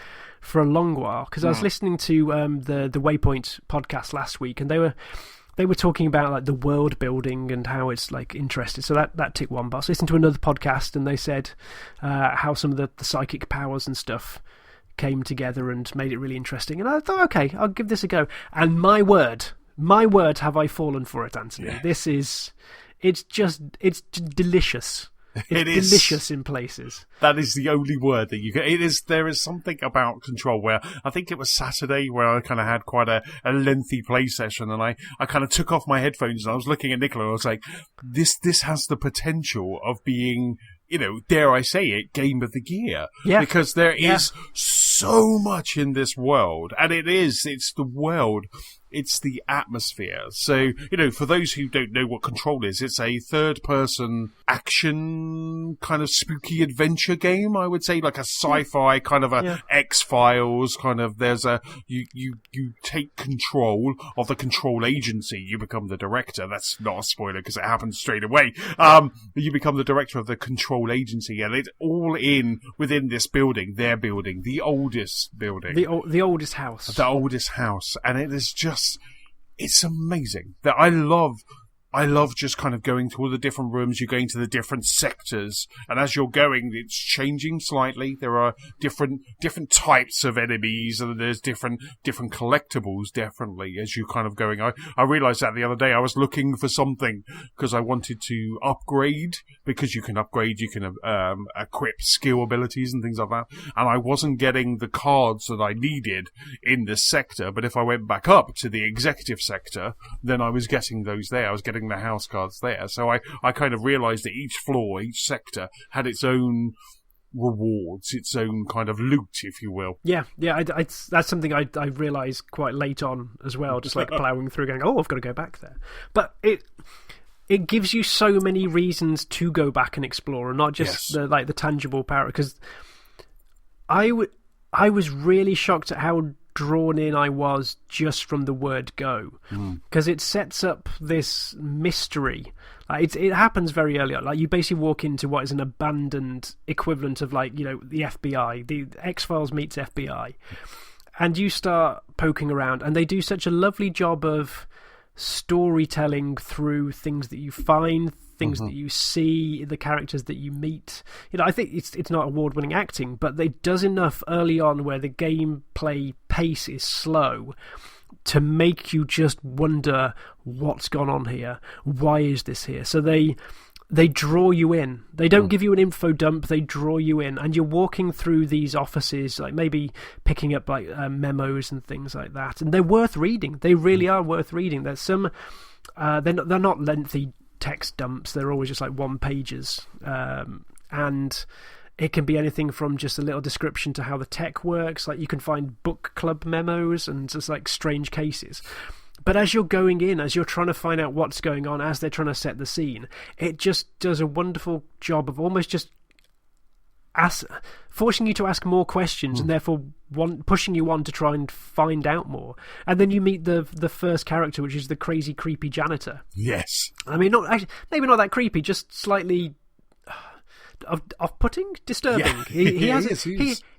S2: for a long while. Because I was listening to the Waypoint podcast last week, and they were talking about like the world building and how it's like interesting. So that ticked one box. I listened to another podcast, and they said how some of the psychic powers and stuff came together and made it really interesting. And I thought, okay, I'll give this a go. And my word, have I fallen for it, Anthony. Yeah. It's delicious. It's delicious in places.
S1: That is the only word that you can. There is something about Control where I think it was Saturday where I kind of had quite a lengthy play session, and I kind of took off my headphones and I was looking at Nicola and I was like, this has the potential of being, dare I say it, Game of the Year. Yeah. Because there is so much in this world, and it's the world. It's the atmosphere. So, for those who don't know what Control is, it's a third-person action kind of spooky adventure game, I would say, like a sci-fi kind of a X-Files kind of. There's you take control of the control agency. You become the director. That's not a spoiler because it happens straight away. You become the director of the control agency, and it's all within this building, their building, the oldest building.
S2: The oldest house.
S1: The oldest house. And it is just, it's amazing that I love just kind of going to all the different rooms. You're going to the different sectors, and as you're going, it's changing slightly. There are different types of enemies, and there's different collectibles, definitely, as you're kind of going. I realised that the other day. I was looking for something because I wanted to upgrade, because you can upgrade, you can equip skill abilities and things like that, and I wasn't getting the cards that I needed in this sector, but if I went back up to the executive sector, then I was getting those there. I was getting the house cards there. So I kind of realised that each floor, each sector had its own rewards, its own kind of loot, if you will.
S2: Yeah. That's something I realised quite late on as well, just like ploughing through going, I've got to go back there. But it gives you so many reasons to go back and explore, and not just the tangible power. Because I was really shocked at how drawn in I was just from the word go, because it sets up this mystery. It happens very early on. Like, you basically walk into what is an abandoned equivalent of, like, you know, the FBI, the X-Files meets FBI, and you start poking around, and they do such a lovely job of storytelling through things that you find, things that you see, the characters that you meet. You know, I think it's not award-winning acting, but it does enough early on where the gameplay pace is slow to make you just wonder what's gone on here. Why is this here? So they draw you in. They don't give you an info dump. They draw you in, and you're walking through these offices, like maybe picking up like memos and things like that. And they're worth reading. They really are worth reading. There's some. They're not lengthy text dumps. They're always just like one pages, and it can be anything from just a little description to how the tech works. Like, you can find book club memos and just like strange cases. But as you're going in, as you're trying to find out what's going on, as they're trying to set the scene, it just does a wonderful job of almost just forcing you to ask more questions, and therefore pushing you on to try and find out more. And then you meet the first character, which is the crazy, creepy janitor.
S1: Yes.
S2: I mean, maybe not that creepy, just slightly off-putting, disturbing.
S1: Yeah.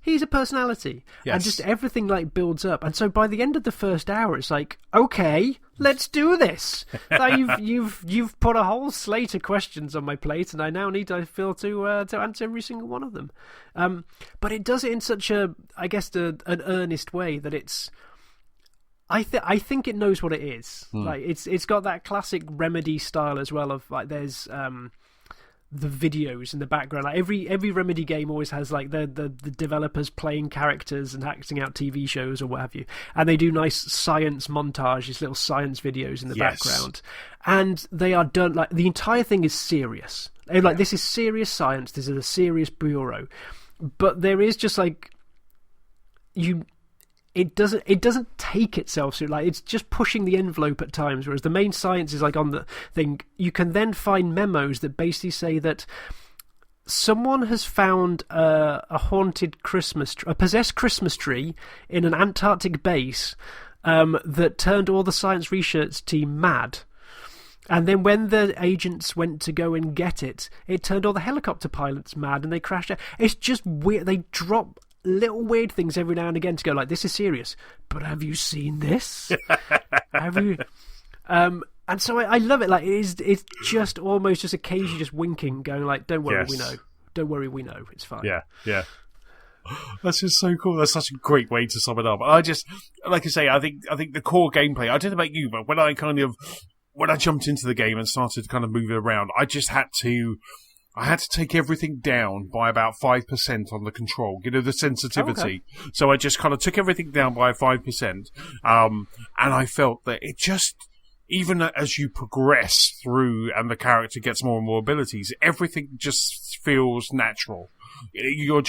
S2: He's a personality,
S1: yes.
S2: And just everything like builds up. And so by the end of the first hour, it's like, okay, let's do this. Now you've put a whole slate of questions on my plate, and I now need to answer every single one of them. But it does it in such a, I guess, an earnest way that it's. I think it knows what it is. Like, it's got that classic Remedy style as well of, like, there's the videos in the background. Like, every Remedy game always has like the developers playing characters and acting out TV shows or what have you, and they do nice science montages, little science videos in the background, and they are done, like, the entire thing is serious. Like, this is serious science, this is a serious bureau, but there is just like it doesn't take itself so, like, it's just pushing the envelope at times, whereas the main science is like on the thing. You can then find memos that basically say that someone has found a haunted a possessed Christmas tree in an Antarctic base that turned all the science research team mad. And then when the agents went to go and get it, it turned all the helicopter pilots mad, and they crashed it. It's just weird. They drop little weird things every now and again to go, like, this is serious, but have you seen this? Have you? And so I love it. Like, it's just almost just occasionally just winking, going like, don't worry, we know. Don't worry, we know. It's fine.
S1: Yeah. That's just so cool. That's such a great way to sum it up. I just, like I say, I think the core gameplay, I don't know about you, but when I jumped into the game and started kind of moving around, I just had to take everything down by about 5% on the control, you know, the sensitivity. Okay. So I just kind of took everything down by 5%. And I felt that it just, even as you progress through and the character gets more and more abilities, everything just feels natural. You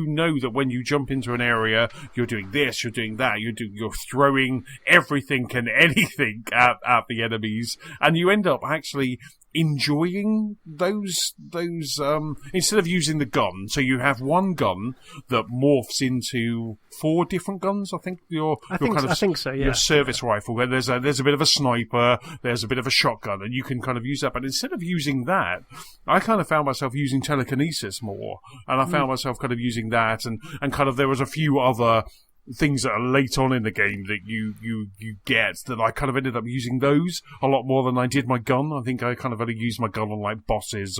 S1: know that when you jump into an area, you're doing this, you're doing that, you're throwing everything and anything at the enemies, and you end up actually enjoying those instead of using the gun. So you have one gun that morphs into 4 different guns. I think I think so. Yeah. Your service rifle, where there's a bit of a sniper, there's a bit of a shotgun, and you can kind of use that. But instead of using that, I kind of found myself using telekinesis more, and I found myself kind of using that, and kind of there was a few other things that are late on in the game that you get that I kind of ended up using those a lot more than I did my gun. I think I kind of only used my gun on like bosses,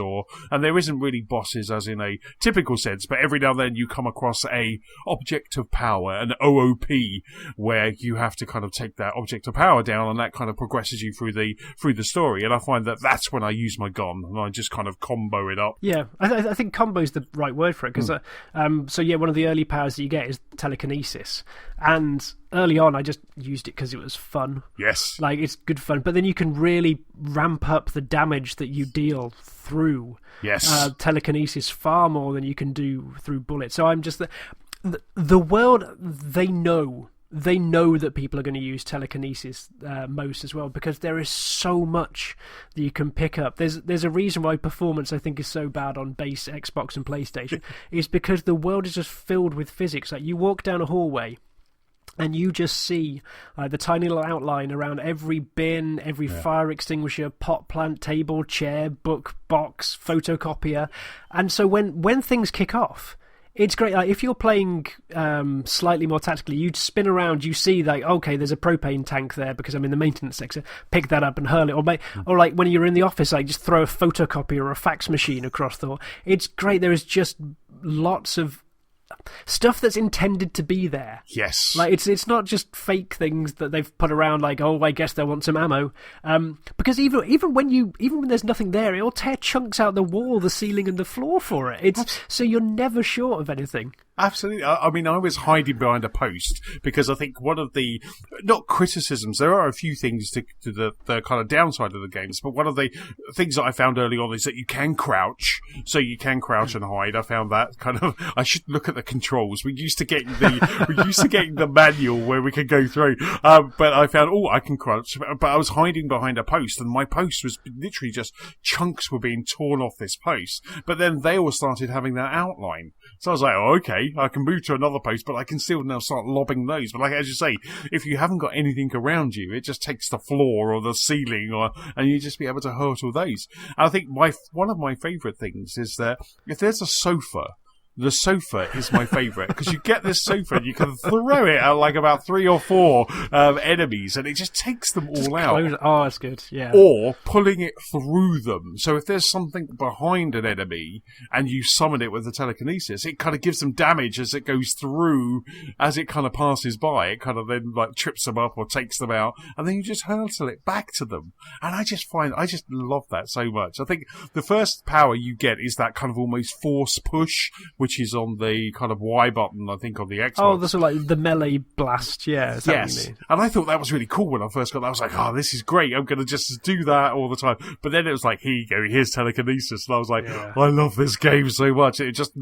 S1: and there isn't really bosses as in a typical sense, but every now and then you come across a object of power, an OOP, where you have to kind of take that object of power down, and that kind of progresses you through the story. And I find that that's when I use my gun, and I just kind of combo it up. Yeah,
S2: I think combo is the right word for it, because one of the early powers that you get is telekinesis. And early on, I just used it because it was fun.
S1: Yes.
S2: Like, it's good fun. But then you can really ramp up the damage that you deal through telekinesis far more than you can do through bullets. So I'm just... The world, they know that people are going to use telekinesis most as well, because there is so much that you can pick up. There's a reason why performance, I think, is so bad on base Xbox and PlayStation. Is because the world is just filled with physics. Like, you walk down a hallway, and you just see the tiny little outline around every bin, every fire extinguisher, pot plant, table, chair, book, box, photocopier. And so when things kick off, it's great. Like, if you're playing slightly more tactically, you spin around, you see, like, okay, there's a propane tank there because I'm in the maintenance sector. Pick that up and hurl it. Or like when you're in the office, like, just throw a photocopier or a fax machine across the wall. It's great. There is just lots of stuff that's intended to be there.
S1: Yes.
S2: Like, it's not just fake things that they've put around, like, oh, I guess they want some ammo. Because even when there's nothing there, it'll tear chunks out the wall, the ceiling, and the floor for it. So you're never short of anything.
S1: Absolutely. I mean, I was hiding behind a post because I think one of the, not criticisms, there are a few things to the kind of downside of the games, but one of the things that I found early on is that you can crouch. So you can crouch and hide. I found that kind of, I should look at the controls. We're used to getting the manual where we could go through. But I found, I can crouch. But I was hiding behind a post, and my post was literally just chunks were being torn off this post. But then they all started having that outline. So I was like, okay, I can move to another post, but I can still now start lobbing those. But like, as you say, if you haven't got anything around you, it just takes the floor or the ceiling, and you just be able to hurtle those. And I think one of my favourite things is that if there's a sofa, the sofa is my favourite, because you get this sofa and you can throw it at like about 3 or 4 enemies, and it just takes them all out.
S2: Oh, that's good, yeah.
S1: Or pulling it through them. So if there's something behind an enemy and you summon it with the telekinesis, it kind of gives them damage as it goes through, as it kind of passes by. It kind of then like trips them up or takes them out, and then you just hurtle it back to them. And I just love that so much. I think the first power you get is that kind of almost force push, which is on the kind of Y button, I think, on the Xbox.
S2: Oh, that's like the melee blast, yeah.
S1: Yes. And I thought that was really cool when I first got that. I was like, this is great. I'm going to just do that all the time. But then it was like, here you go, here's telekinesis. And I was like, I love this game so much. It just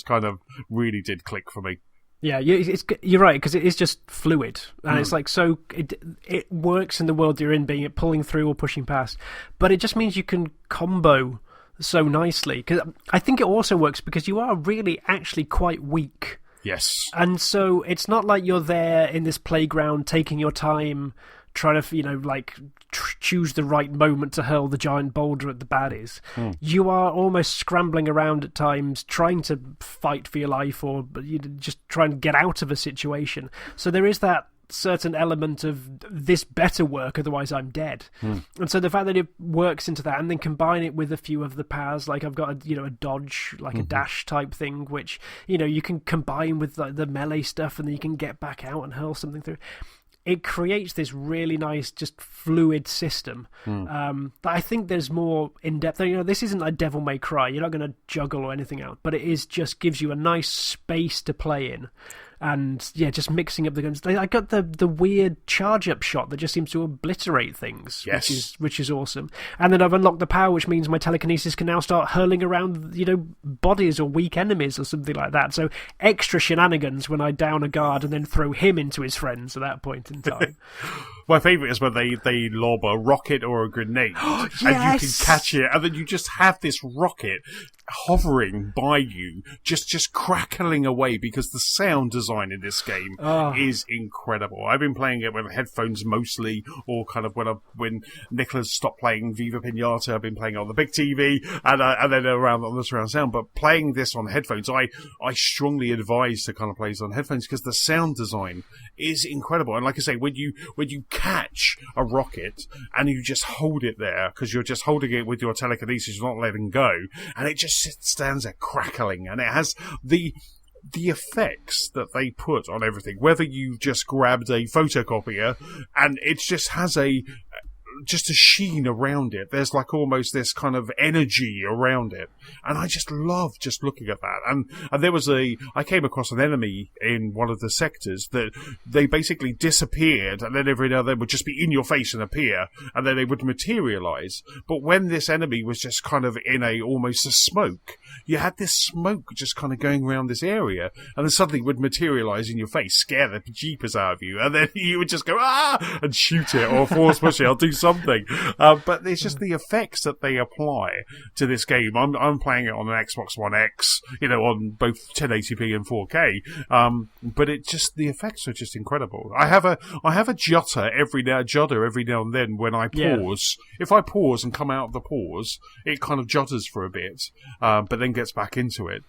S1: kind of really did click for me.
S2: Yeah, you're right, because it is just fluid, and it's like, so it works in the world you're in, being it pulling through or pushing past, but it just means you can combo so nicely, because I think it also works because you are really actually quite weak.
S1: Yes.
S2: And so it's not like you're there in this playground taking your time trying to, choose the right moment to hurl the giant boulder at the baddies. You are almost scrambling around at times, trying to fight for your life, or just trying to get out of a situation. So there is that certain element of this better work, otherwise I'm dead. And so the fact that it works into that, and then combine it with a few of the powers, like I've got a dodge, like a dash type thing, which you can combine with the melee stuff, and then you can get back out and hurl something through. It creates this really nice, just fluid system that I think there's more in depth. This isn't like Devil May Cry. You're not going to juggle or anything out, but it is just gives you a nice space to play in. And yeah, just mixing up the guns. I got the weird charge up shot that just seems to obliterate things,
S1: yes,
S2: which is awesome. And then I've unlocked the power, which means my telekinesis can now start hurling around, bodies or weak enemies or something like that. So extra shenanigans when I down a guard and then throw him into his friends at that point in time.
S1: My favourite is when they lob a rocket or a grenade,
S2: yes,
S1: and you can catch it, and then you just have this rocket hovering by you, just crackling away, because the sound design in this game is incredible. I've been playing it with headphones mostly, or kind of when Nicholas stopped playing Viva Piñata, I've been playing it on the big TV, and then around on the surround sound. But playing this on headphones, I strongly advise to kind of play this on headphones, because the sound design is incredible. And like I say, when you catch a rocket and you just hold it there, because you're just holding it with your telekinesis, you're not letting go, and it just stands there crackling, and it has the effects that they put on everything, whether you just grabbed a photocopier and it just has just a sheen around it. There's like almost this kind of energy around it, and I just love just looking at that. And there was I came across an enemy in one of the sectors that they basically disappeared, and then every now and then would just be in your face and appear, and then they would materialize. But when this enemy was just kind of in almost a smoke, you had this smoke just kind of going around this area, and then suddenly it would materialise in your face, scare the jeepers out of you, and then you would just go, ah, and shoot it, or force push it, or do something. But it's just the effects that they apply to this game. I'm playing it on an Xbox One X, on both 1080p and 4K, but the effects are just incredible. I have a judder every now and then when I pause. If I pause and come out of the pause, it kind of judders for a bit, but then gets back into it.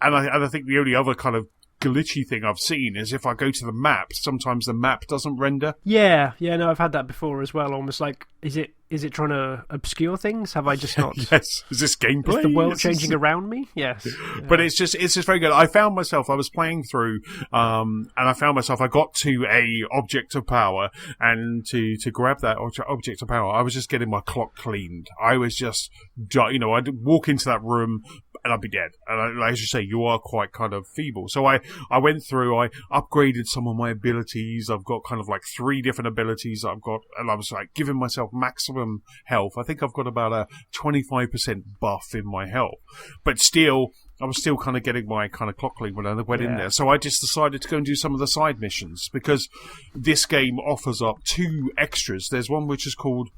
S1: And I think the only other kind of glitchy thing I've seen is if I go to the map, sometimes the map doesn't render.
S2: Yeah, no, I've had that before as well. Almost like, is it trying to obscure things? Have I just not?
S1: Yes. Is this gameplay?
S2: Is the world changing around me? Yes. Yeah.
S1: But it's just very good. I was playing through, and I found myself, I got to a object of power, and to grab that object of power, I was just getting my clock cleaned. I was just, I'd walk into that room, and I'd be dead. And as you say, you are quite kind of feeble. So I went through, I upgraded some of my abilities. I've got kind of like 3 different abilities that I've got, and I was like giving myself maximum health. I think I've got about a 25% buff in my health. But still, I was still kind of getting my kind of clock clean when I went in there. So I just decided to go and do some of the side missions, because this game offers up 2 extras. There's one which is called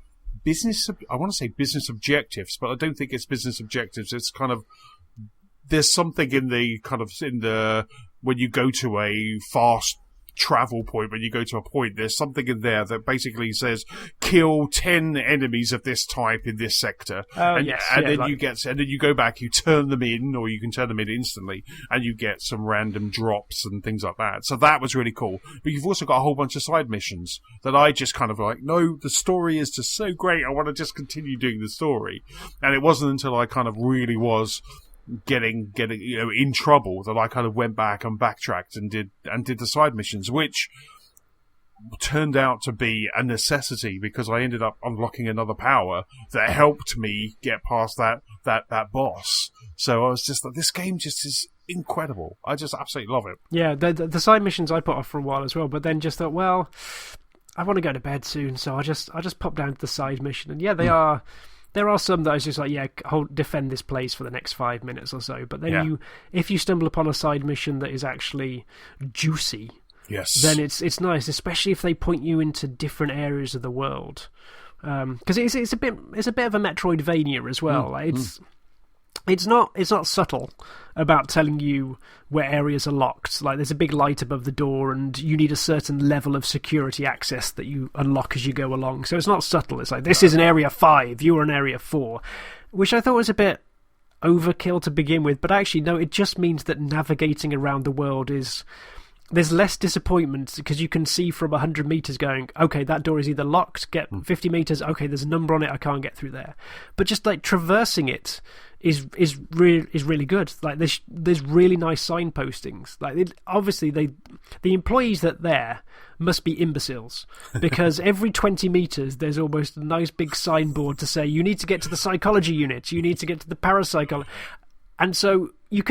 S1: I want to say business objectives, but I don't think it's business objectives. It's kind of, there's something when you go to a fast travel point, when you go to a point, there's something in there that basically says kill 10 enemies of this type in this sector. And then you go back, you turn them in, or you can turn them in instantly, and you get some random drops and things like that. So that was really cool. But you've also got a whole bunch of side missions that I just kind of like, no, the story is just so great, I want to just continue doing the story. And it wasn't until I kind of really was getting in trouble that I kind of went back and backtracked and did the side missions, which turned out to be a necessity, because I ended up unlocking another power that helped me get past that boss. So I was just like, this game just is incredible. I just absolutely love it. Yeah,
S2: the side missions I put off for a while as well, but then just thought, well, I want to go to bed soon, so I just pop down to the side mission, and they are. There are some that I was just like, defend this place for the next 5 minutes or so. But then if you stumble upon a side mission that is actually juicy, then it's nice, especially if they point you into different areas of the world. Because it's a bit of a Metroidvania as well. It's not subtle about telling you where areas are locked. Like, there's a big light above the door, and you need a certain level of security access that you unlock as you go along. So it's not subtle. It's like, this is an area 5, you are in area 4, which I thought was a bit overkill to begin with. But actually, no, it just means that navigating around the world there's less disappointment, because you can see from 100 meters going, okay, that door is either locked, get 50 meters, okay, there's a number on it, I can't get through there. But just like traversing it is really good. Like, there's really nice signpostings. Like, obviously the employees that there must be imbeciles, because every 20 meters there's almost a nice big signboard to say, you need to get to the psychology unit, you need to get to the parapsychology. And so you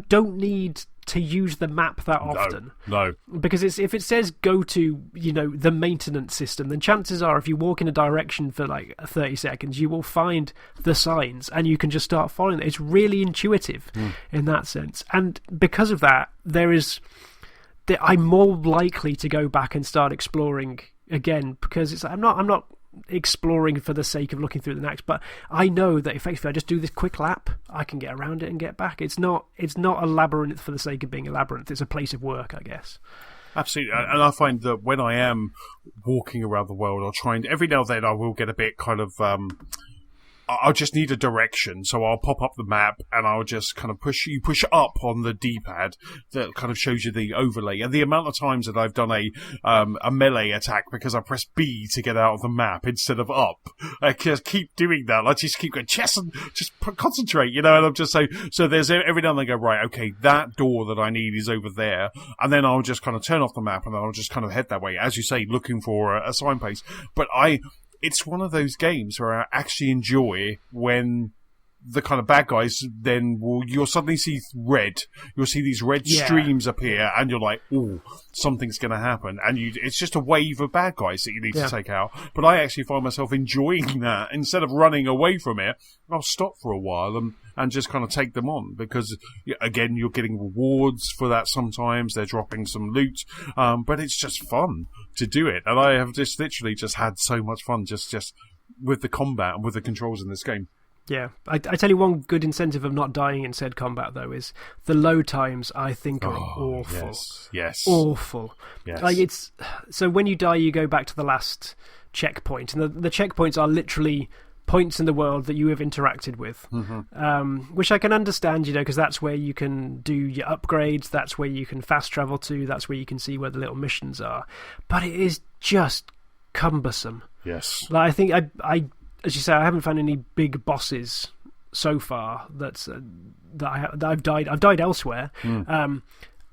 S2: don't need to use the map that often.
S1: No.
S2: Because if it says go to, the maintenance system, then chances are if you walk in a direction for like 30 seconds, you will find the signs and you can just start following it. It's really intuitive in that sense. And because of that, I'm more likely to go back and start exploring again, because I'm not exploring for the sake of looking through the next, but I know that effectively I just do this quick lap, I can get around it and get back. It's not a labyrinth for the sake of being a labyrinth. It's a place of work, I guess.
S1: Absolutely. And I find that when I am walking around the world, or trying, every now and then I will get a bit kind of I'll just need a direction, so I'll pop up the map and I'll just kind of push up on the D-pad that kind of shows you the overlay. And the amount of times that I've done a melee attack because I press B to get out of the map instead of up, I just keep doing that. I just keep going chess and just concentrate, and I'm just so there's every now and then I go, right, okay, that door that I need is over there, and then I'll just kind of turn off the map and I'll just kind of head that way, as you say, looking for a signpost. But it's one of those games where I actually enjoy when the kind of bad guys you'll suddenly see red. You'll see these red streams appear, and you're like, "Oh, something's going to happen!" And it's just a wave of bad guys that you need to take out. But I actually find myself enjoying that. Instead of running away from it, I'll stop for a while and and just kind of take them on, because again, you're getting rewards for that. Sometimes they're dropping some loot, but it's just fun to do it, and I have just literally just had so much fun just with the combat and with the controls in this game.
S2: Yeah, I tell you, one good incentive of not dying in said combat, though, is the load times, I think, are awful.
S1: Yes.
S2: Awful.
S1: Yes.
S2: Like, so when you die, you go back to the last checkpoint, and the checkpoints are literally points in the world that you have interacted with, which I can understand, because that's where you can do your upgrades, that's where you can fast travel to, that's where you can see where the little missions are. But it is just cumbersome.
S1: Yes.
S2: Like, I think I as you say, I haven't found any big bosses so far that I've died. I've died elsewhere,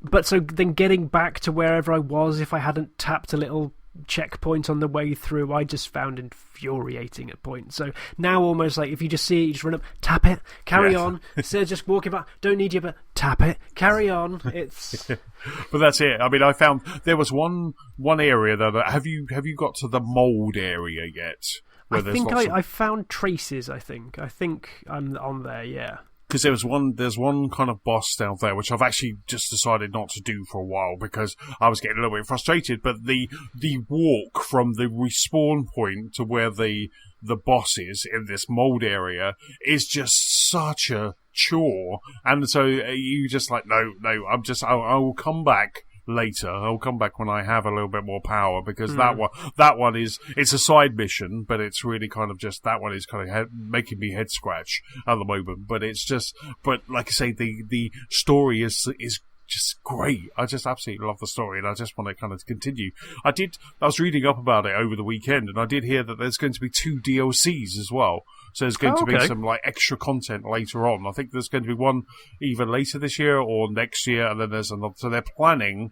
S2: but so then getting back to wherever I was, if I hadn't tapped a little checkpoint on the way through, I just found infuriating at points. So now, almost like, if you just see it, you just run up, tap it, carry on. Instead of just walking back, don't need you, but tap it, carry on. It's.
S1: But that's it. I mean, I found there was one area that have you got to the mould area yet?
S2: I think I found traces. I think I'm on there. Yeah.
S1: Because there's one kind of boss down there which I've actually just decided not to do for a while because I was getting a little bit frustrated. But the walk from the respawn point to where the boss is in this mold area is just such a chore, and so you just like no, I will come back later. I'll come back when I have a little bit more power, because that one it's a side mission, but it's really kind of just, that one is kind of making me head scratch at the moment. But it's just, but like I say, the story is just great. I just absolutely love the story, and I just want to kind of continue. I was reading up about it over the weekend, and I did hear that there's going to be 2 DLCs as well. So there's going to be some like extra content later on. I think there's going to be one either later this year or next year, and then there's another. So they're planning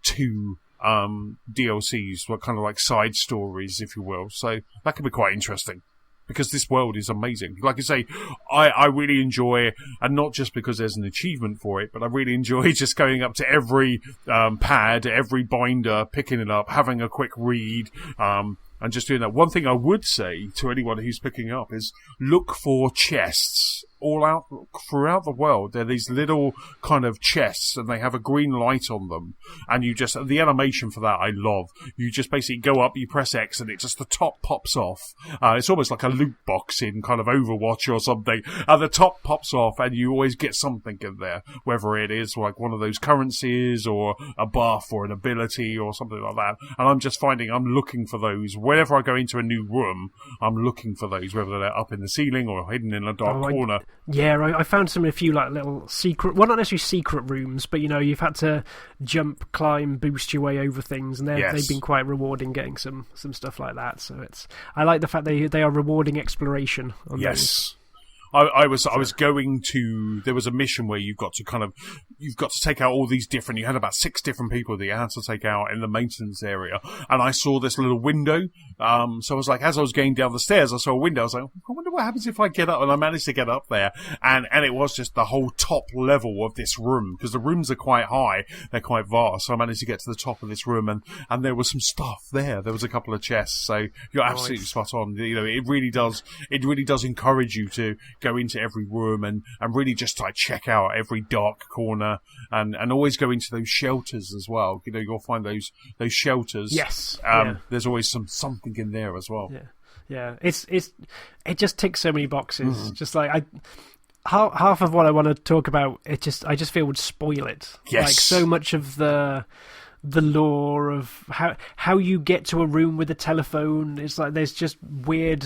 S1: 2 DLCs, what kind of like side stories, if you will. So that could be quite interesting, because this world is amazing. Like I say, I really enjoy, and not just because there's an achievement for it, but I really enjoy just going up to every pad, every binder, picking it up, having a quick read, and just doing that. One thing I would say to anyone who's picking up is look for chests all out throughout the world. They're these little kind of chests, and they have a green light on them, and the animation for that I love. You just basically go up, you press X, and it just, the top pops off. It's almost like a loot box in kind of Overwatch or something, and the top pops off, and you always get something in there, whether it is like one of those currencies or a buff or an ability or something like that. And I'm just finding I'm looking for those whenever I go into a new room. I'm looking for those, whether they're up in the ceiling or hidden in a dark corner.
S2: I found a few like little secret, well, not necessarily secret rooms, but you've had to jump, climb, boost your way over things, and they've been quite rewarding getting some stuff like that. So I like the fact they are rewarding exploration on those.
S1: I was going to, there was a mission where you've got to take out all these different, you had about 6 different people that you had to take out in the maintenance area, and I saw this little window, so I was like, as I was going down the stairs, I saw a window, I was like, I wonder what happens if I get up, and I managed to get up there, and it was just the whole top level of this room, because the rooms are quite high, they're quite vast, so I managed to get to the top of this room, and there was some stuff there was a couple of chests, so you're absolutely spot on. It really does encourage you to go into every room and really just like check out every dark corner, and always go into those shelters as well. You'll find those shelters.
S2: Yes.
S1: There's always something in there as well.
S2: Yeah. It just ticks so many boxes. Just like half of what I want to talk about, I just feel would spoil it.
S1: Yes.
S2: Like so much of the lore of how you get to a room with a telephone. It's like there's just weird,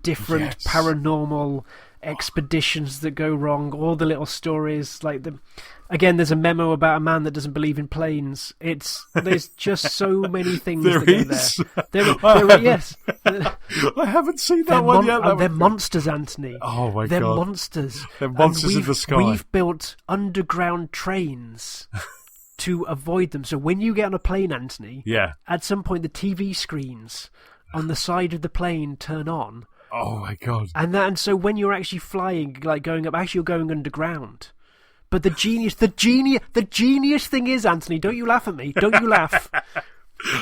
S2: different paranormal expeditions that go wrong, all the little stories, like there's a memo about a man that doesn't believe in planes. There's just so many things that go there. Yes.
S1: I haven't seen that one yet.
S2: They're monsters, Anthony.
S1: Oh my God.
S2: They're monsters.
S1: They're monsters in the sky.
S2: We've built underground trains to avoid them. So when you get on a plane, Anthony, at some point the TV screens on the side of the plane turn on.
S1: Oh my God.
S2: And so when you're actually flying, like going up, actually you're going underground. But the genius thing is, Anthony, don't you laugh at me. Don't you laugh.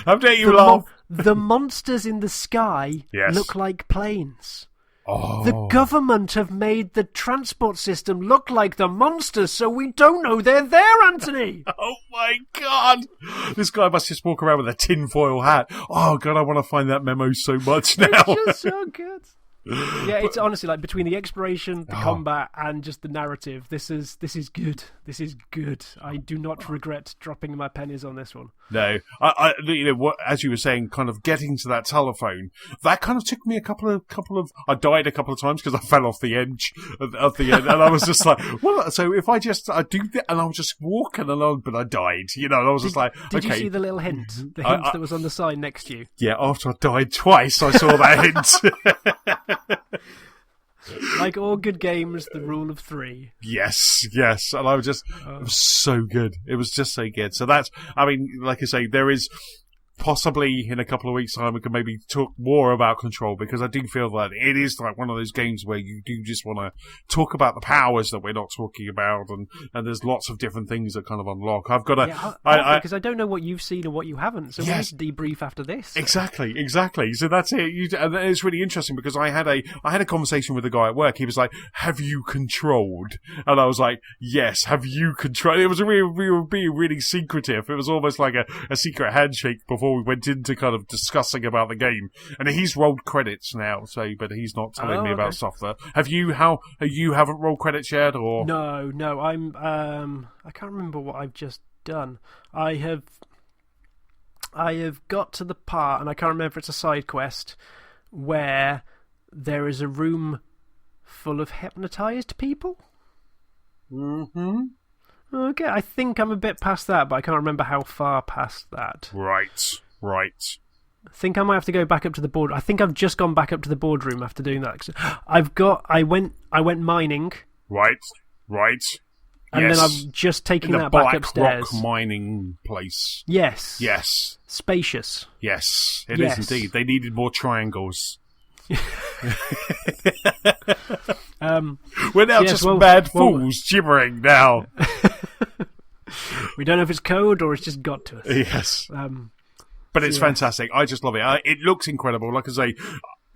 S1: How dare you laugh?
S2: The monsters in the sky look like planes. The government have made the transport system look like the monsters, so we don't know they're there, Anthony!
S1: Oh my God! This guy must just walk around with a tinfoil hat. Oh God, I want to find that memo so much now.
S2: It's just so good. Yeah, it's honestly like between the exploration, the combat, and just the narrative. This is good. This is good. I do not regret dropping my pennies on this one.
S1: No, as you were saying, kind of getting to that telephone, that kind of took me a couple of. I died a couple of times because I fell off the edge of the end, and I was just like, well, so if I do that, and I'll just walk along, but I died, and I was just like,
S2: did
S1: okay.
S2: you see the little hint? The hint that was on the sign next to you?
S1: Yeah, after I died twice, I saw that hint.
S2: Like all good games, the rule of 3.
S1: Yes, and I was just, it was so good. It was just so good. So that's, I mean, like I say, there is possibly in a couple of weeks' time we can maybe talk more about Control, because I do feel that it is like one of those games where you do just want to talk about the powers that we're not talking about, and there's lots of different things that kind of unlock. I've got to,
S2: because I don't know what you've seen and what you haven't, so we need to debrief after this.
S1: Exactly. So that's it. And it's really interesting because I had a conversation with a guy at work. He was like, "Have you controlled?" And I was like, "Yes." Have you controlled? It was we were being really secretive. It was almost like a secret handshake before we went into kind of discussing about the game. And he's rolled credits now, but he's not telling me about stuff there. You haven't rolled credits yet, or?
S2: No, I'm I can't remember what I've just done. I have got to the part, and I can't remember if it's a side quest, where there is a room full of hypnotized people.
S1: Mm-hmm.
S2: Okay, I think I'm a bit past that, but I can't remember how far past that.
S1: Right.
S2: I think I might have to go back up to the board. I think I've just gone back up to the boardroom after doing that. I went mining.
S1: Right.
S2: And then I'm just taking that back upstairs.
S1: Rock mining place.
S2: Yes. Spacious.
S1: Yes, it is indeed. They needed more triangles. We're now mad fools gibbering now.
S2: We don't know if it's code or it's just got to us.
S1: Yes. But it's fantastic. I just love it. It looks incredible. Like I say,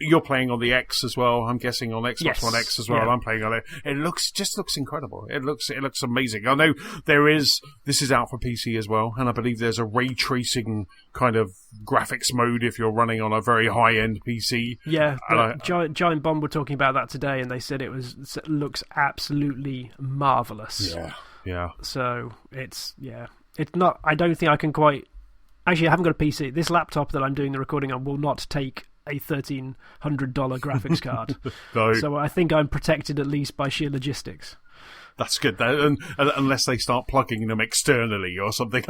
S1: you're playing on the X as well. I'm guessing on Xbox One X as well. And I'm playing on it. It looks incredible. It looks amazing. I know this is out for PC as well, and I believe there's a ray tracing kind of graphics mode if you're running on a very high end PC.
S2: Yeah, Giant Bomb were talking about that today, and they said it looks absolutely marvelous.
S1: Yeah.
S2: So it's not. I don't think I can quite. Actually, I haven't got a PC. This laptop that I'm doing the recording on will not take a $1,300 graphics card.
S1: No.
S2: So I think I'm protected at least by sheer logistics.
S1: That's good, unless they start plugging them externally or something.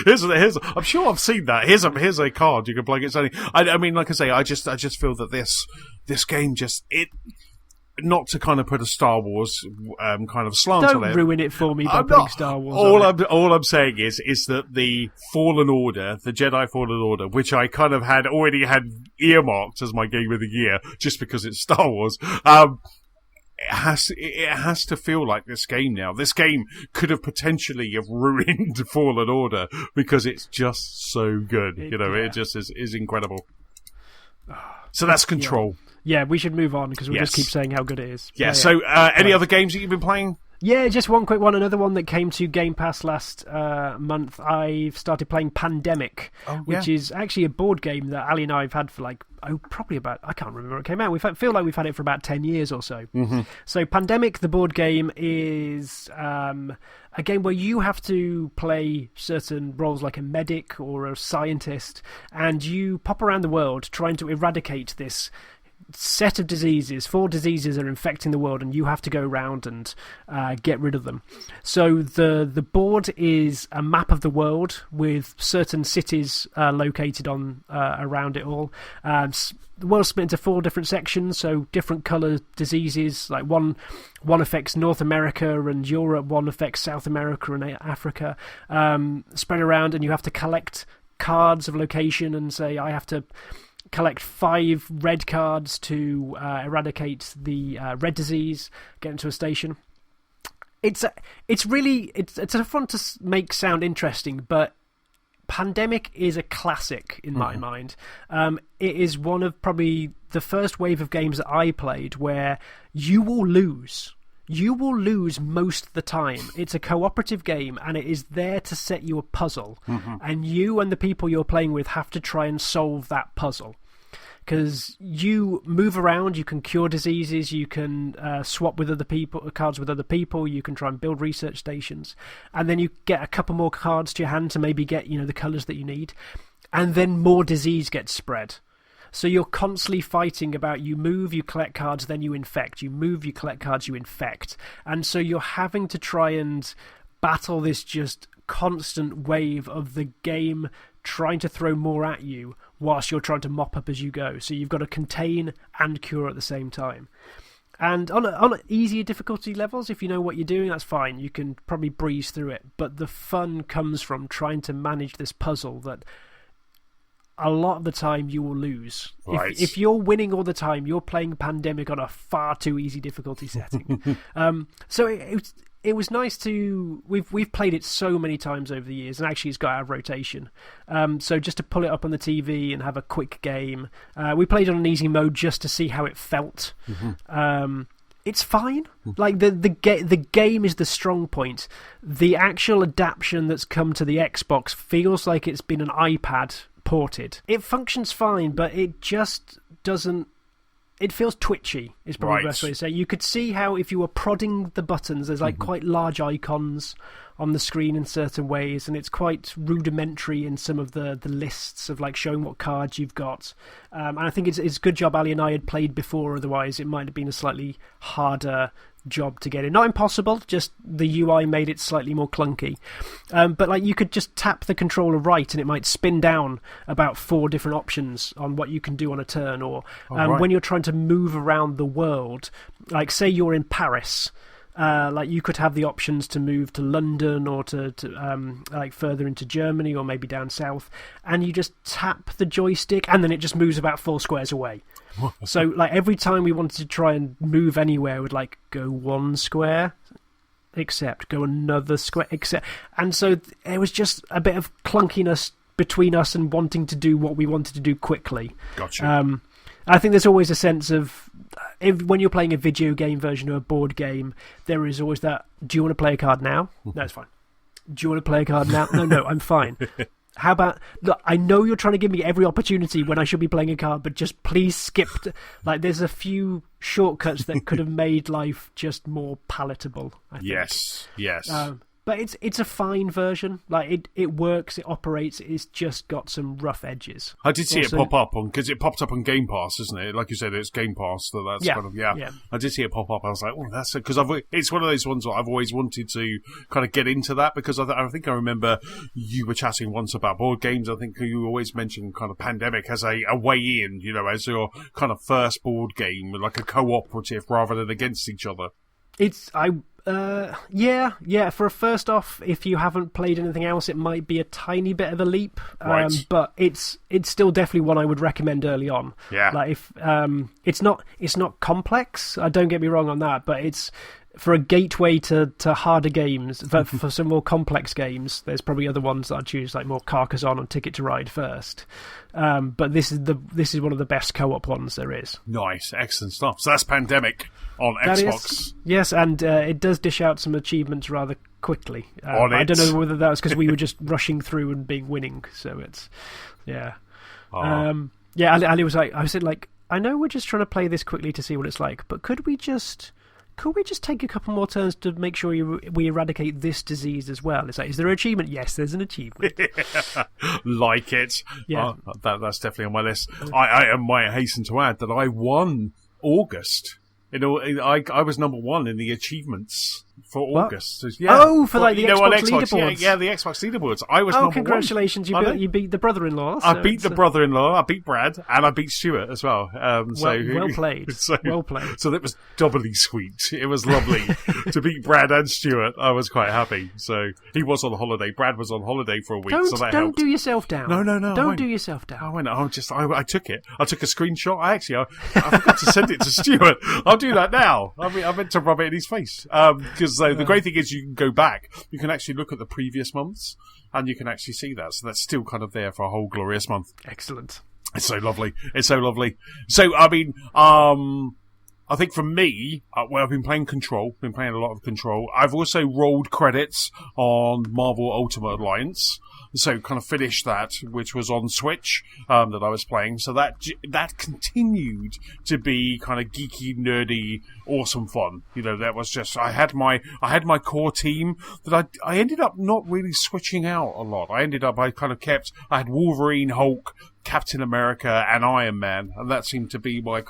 S1: Here's. I'm sure I've seen that. Here's a card you can plug it. I mean, like I say, I just feel that this game not to kind of put a Star Wars kind of slant on it.
S2: Don't ruin it for me by putting Star Wars on it.
S1: All I'm saying is that the Fallen Order, the Jedi Fallen Order, which I kind of already had earmarked as my game of the year, just because it's Star Wars, it has to feel like this game now. This game could have potentially have ruined Fallen Order because it's just so good. It just is incredible. So that's Control.
S2: Yeah, we should move on because we just keep saying how good it is.
S1: Yeah. So, any other games that you've been playing?
S2: Yeah, just one quick one. Another one that came to Game Pass last month. I've started playing Pandemic, which is actually a board game that Ali and I have had for probably about, I can't remember when it came out. Feel like we've had it for about 10 years or so.
S1: Mm-hmm.
S2: So Pandemic, the board game, is a game where you have to play certain roles like a medic or a scientist, and you pop around the world trying to eradicate this set of diseases. 4 diseases are infecting the world, and you have to go around and get rid of them. So the board is a map of the world with certain cities located on around it all. The world's split into 4 different sections, so different colour diseases. Like one affects North America and Europe, one affects South America and Africa, spread around, and you have to collect cards of location and say, I have to collect 5 red cards to eradicate the red disease, get into a station. It's a fun to make sound interesting, but Pandemic is a classic in my mind. It is one of probably the first wave of games that I played where you will lose. You will lose most of the time. It's a cooperative game, and it is there to set you a puzzle. And you and the people you're playing with have to try and solve that puzzle. Because you move around, you can cure diseases, you can swap with other people, cards with other people, you can try and build research stations, and then you get a couple more cards to your hand to maybe get the colours that you need, and then more disease gets spread. So you're constantly fighting about, you move, you collect cards, then you infect. You move, you collect cards, you infect. And so you're having to try and battle this just constant wave of the game trying to throw more at you whilst you're trying to mop up as you go. So you've got to contain and cure at the same time. And on easier difficulty levels, if you know what you're doing, that's fine. You can probably breeze through it. But the fun comes from trying to manage this puzzle that a lot of the time you will lose.
S1: Right.
S2: If you're winning all the time, you're playing Pandemic on a far too easy difficulty setting. So it was nice to... We've played it so many times over the years, and actually it's got out of rotation. So just to pull it up on the TV and have a quick game. We played on an easy mode just to see how it felt. It's fine. Like the game is the strong point. The actual adaptation that's come to the Xbox feels like it's been an iPad ported. It functions fine, but it just doesn't... It feels twitchy, is probably the best way to say. You could see how if you were prodding the buttons, there's like quite large icons on the screen in certain ways, and it's quite rudimentary in some of the lists of like showing what cards you've got. And I think it's a good job Ali and I had played before, otherwise it might have been a slightly harder job to get in. Not impossible, just the UI made it slightly more clunky. But like you could just tap the controller right and it might spin down about 4 different options on what you can do on a turn. Or when you're trying to move around the world, like say you're in Paris, like you could have the options to move to London or to like further into Germany or maybe down south, and you just tap the joystick and then it just moves about 4 squares away. So like every time we wanted to try and move anywhere, we'd like go 1 square, accept, go another square, accept. And so it was just a bit of clunkiness between us and wanting to do what we wanted to do quickly.
S1: Gotcha.
S2: I think there's always a sense of, when you're playing a video game version of a board game, there is always that, do you want to play a card now? No, it's fine. Do you want to play a card now? No, I'm fine. How about, look, I know you're trying to give me every opportunity when I should be playing a card, but just please skip. Like, there's a few shortcuts that could have made life just more palatable, I think.
S1: Yes.
S2: But it's a fine version. Like it works, it operates. It's just got some rough edges.
S1: I did see it pop up because it popped up on Game Pass, isn't it? Like you said, it's Game Pass. So that's kind of I did see it pop up. I was like, oh, that's because it's one of those ones that I've always wanted to kind of get into that because I think I remember you were chatting once about board games. I think you always mentioned kind of Pandemic as a way in, as your kind of first board game, like a cooperative rather than against each other. For a first off, if you haven't played anything else, it might be a tiny bit of a leap. Right.
S2: But it's still definitely one I would recommend early on.
S1: Yeah.
S2: Like if it's not complex. Don't get me wrong on that, but it's for a gateway to harder games. For some more complex games, there's probably other ones that I'd choose, like more Carcassonne and Ticket to Ride first. But this is one of the best co-op ones there is.
S1: Nice, excellent stuff. So that's Pandemic on Xbox.
S2: Yes, and it does dish out some achievements rather quickly.
S1: I
S2: don't know whether that was because we were just rushing through and being winning. So it's Ali was like, I said like, I know we're just trying to play this quickly to see what it's like, but could we just take a couple more turns to make sure we eradicate this disease as well? It's like, is there an achievement? Yes, there's an achievement.
S1: Like it.
S2: Yeah.
S1: That's definitely on my list. I might hasten to add that I won August. I was number 1 in the achievements for August. So,
S2: for like the Xbox leaderboards.
S1: Yeah, the Xbox leaderboards. I was number 1.
S2: Congratulations! You beat the brother-in-law.
S1: I beat the brother-in-law. I beat Brad, and I beat Stuart as well.
S2: Well played. Well played.
S1: So that was doubly sweet. It was lovely to beat Brad and Stuart. I was quite happy. So he was on holiday. Brad was on holiday for a week.
S2: Don't do yourself down.
S1: No.
S2: Don't do yourself down.
S1: I took it. I took a screenshot. I forgot to send it to Stuart. I'll do that now. I meant to rub it in his face. Because the great thing is you can go back. You can actually look at the previous months, and you can actually see that. So that's still kind of there for a whole glorious month.
S2: Excellent.
S1: It's so lovely. It's so lovely. So, I mean, I think for me, I've been playing Control, been playing a lot of Control. I've also rolled credits on Marvel Ultimate Alliance, so kind of finished that, which was on Switch, that I was playing. So that continued to be kind of geeky, nerdy, awesome fun. You know, that was just, I had my core team that I ended up not really switching out a lot. I had Wolverine, Hulk, Captain America and Iron Man, and that seemed to be my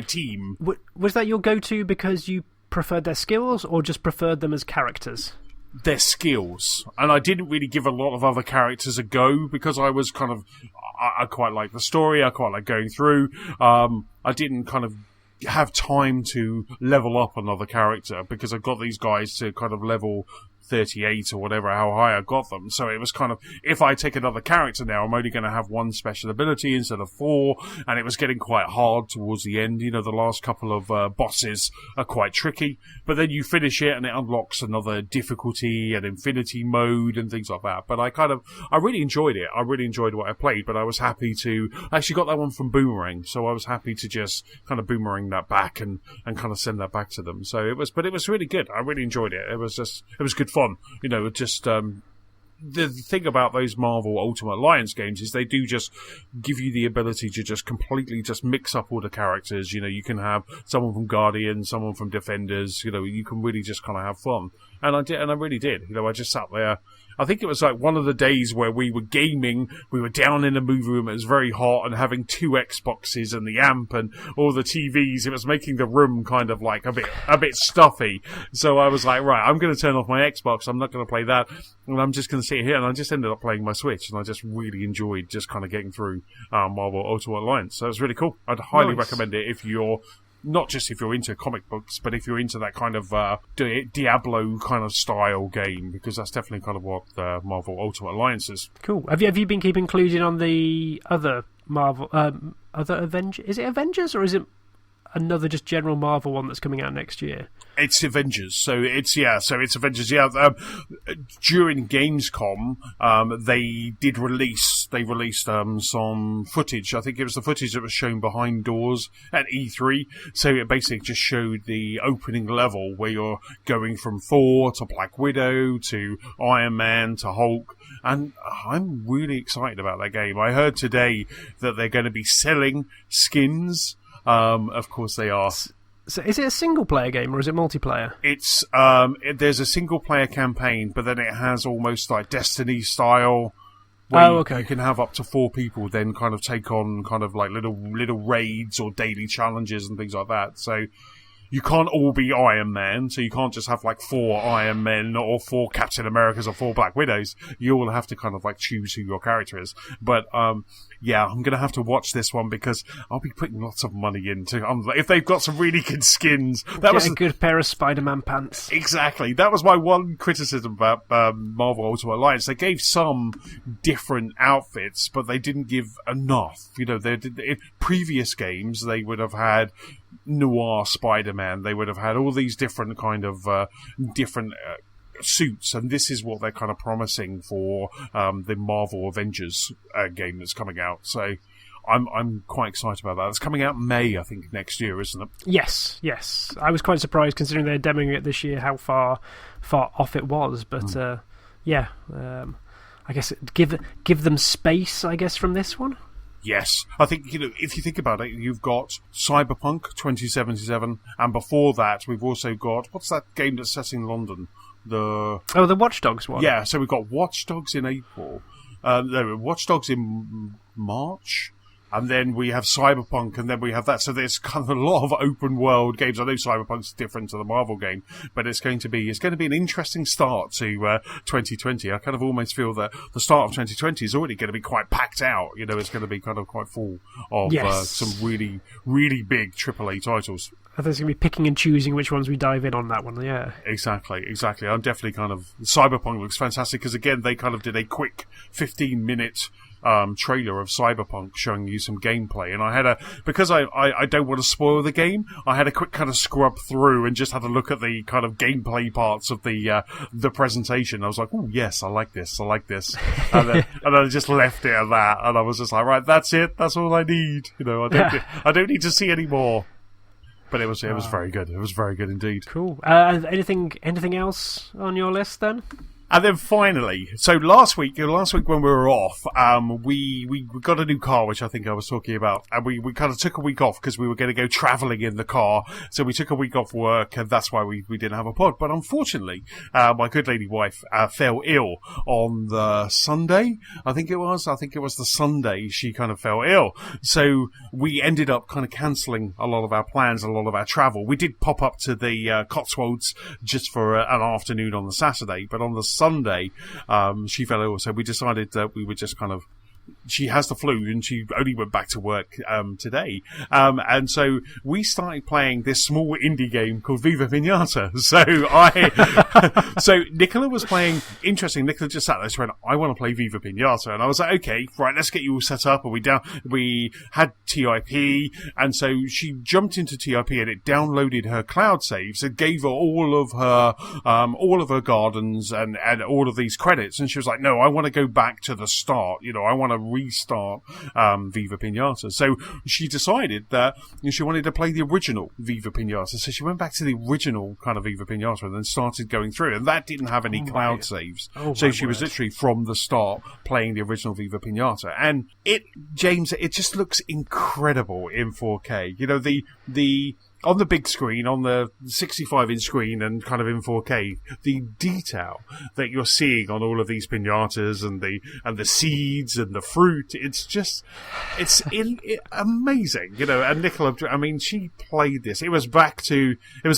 S1: team.
S2: Was that your go-to because you preferred their skills, or just preferred them as characters?
S1: Their skills, and I didn't really give a lot of other characters a go because I was I quite like the story, I quite like going through. I didn't kind of have time to level up another character because I got these guys to kind of level 38 or whatever, how high I got them. So it was kind of, if I take another character now, I'm only going to have one special ability instead of 4, and it was getting quite hard towards the end. You know, the last couple of bosses are quite tricky, but then you finish it and it unlocks another difficulty and infinity mode and things like that. But I really enjoyed it. I really enjoyed what I played, but I was happy to, I actually got that one from Boomerang, so I was happy to just kind of boomerang that back and kind of send that back to them. So it was really good. I really enjoyed it. It was good fun. You know, just the thing about those Marvel Ultimate Alliance games is they do just give you the ability to just completely just mix up all the characters. You know, you can have someone from Guardians, someone from Defenders. You know, you can really just kind of have fun. And I did, and I really did. You know, I just sat there. I think it was like one of the days where we were gaming, we were down in the movie room, it was very hot, and having 2 Xboxes and the amp and all the TVs, it was making the room kind of like a bit stuffy. So I was like, right, I'm going to turn off my Xbox, I'm not going to play that, and I'm just going to sit here, and I just ended up playing my Switch, and I just really enjoyed just kind of getting through Marvel Ultimate Alliance. So it was really cool. I'd highly recommend it if you're not just if you're into comic books, but if you're into that kind of Diablo kind of style game, because that's definitely kind of what Marvel Ultimate Alliance is. Cool.
S2: Have you been keeping clued in on the other Marvel, other Avengers? Is it Avengers, or is it another just general Marvel one that's coming out next year?
S1: It's Avengers, so it's Avengers. Yeah, during Gamescom, they released some footage. I think it was the footage that was shown behind doors at E3. So it basically just showed the opening level where you're going from Thor to Black Widow to Iron Man to Hulk. And I'm really excited about that game. I heard today that they're going to be selling skins. Of course they are.
S2: So is it a single-player game, or is it multiplayer?
S1: It's there's a single-player campaign, but then it has almost like Destiny style. Where you can have up to 4 people then kind of take on kind of like little raids or daily challenges and things like that. So you can't all be Iron Man, so you can't just have like 4 Iron Men or 4 Captain Americas or 4 Black Widows. You all have to kind of like choose who your character is. But yeah, I'm going to have to watch this one because I'll be putting lots of money into if they've got some really good skins.
S2: That was a good pair of Spider-Man pants.
S1: Exactly. That was my one criticism about Marvel Ultimate Alliance. They gave some different outfits, but they didn't give enough. You know, in previous games, they would have had Noir Spider-Man. They would have had all these different kind of suits, and this is what they're kind of promising for the Marvel Avengers game that's coming out. So I'm quite excited about that. It's coming out May, I think, next year, isn't it?
S2: Yes. I was quite surprised considering they're demoing it this year how far off it was, but I guess give them space, I guess, from this one.
S1: Yes. I think, you know, if you think about it, you've got Cyberpunk 2077, and before that we've also got, what's that game that's set in London? The
S2: Watch Dogs one.
S1: Yeah, so we've got Watch Dogs in April. Watch Dogs in March. And then we have Cyberpunk, and then we have that. So there's kind of a lot of open world games. I know Cyberpunk's different to the Marvel game, but it's going to be an interesting start to 2020. I kind of almost feel that the start of 2020 is already going to be quite packed out. You know, it's going to be kind of quite full of some really, really big AAA titles.
S2: I think it's going to be picking and choosing which ones we dive in on that one, yeah.
S1: Exactly. I'm definitely kind of... Cyberpunk looks fantastic, because again, they kind of did a quick 15-minute trailer of Cyberpunk showing you some gameplay, and I had because I don't want to spoil the game, I had a quick kind of scrub through and just had a look at the kind of gameplay parts of the presentation. I was like, oh yes, I like this, and then I just left it at that, and I was just like, right, that's it, that's all I need. I don't need to see any more. But it was very good. It was very good indeed.
S2: Cool. Anything else on your list then?
S1: And then finally, so last week when we were off, we got a new car, which I think I was talking about, and we kind of took a week off because we were going to go travelling in the car. So we took a week off work, and that's why we didn't have a pod. But unfortunately, my good lady wife fell ill on the Sunday. I think it was the Sunday she kind of fell ill. So we ended up kind of cancelling a lot of our plans, a lot of our travel. We did pop up to the Cotswolds just for an afternoon on the Saturday, but on the Sunday, she fell ill, so we decided that we would just kind of. She has the flu, and she only went back to work today. And so we started playing this small indie game called Viva Piñata. So Nicola was playing. Interesting. Nicola just sat there and went, "I want to play Viva Piñata," and I was like, "Okay, right, let's get you all set up." And we had TIP, and so she jumped into TIP, and it downloaded her cloud saves. It gave her all of her gardens and all of these credits, and she was like, "No, I want to go back to the start. I want to restart Viva Piñata." So she decided that she wanted to play the original Viva Piñata. So she went back to the original kind of Viva Piñata and then started going through. And that didn't have any cloud saves. So she was literally from the start playing the original Viva Piñata. And James, it just looks incredible in 4K. The on the big screen, on the 65-inch screen and kind of in 4K, the detail that you're seeing on all of these piñatas and the seeds and the fruit, it's amazing, and Nicola, I mean, she played this. It was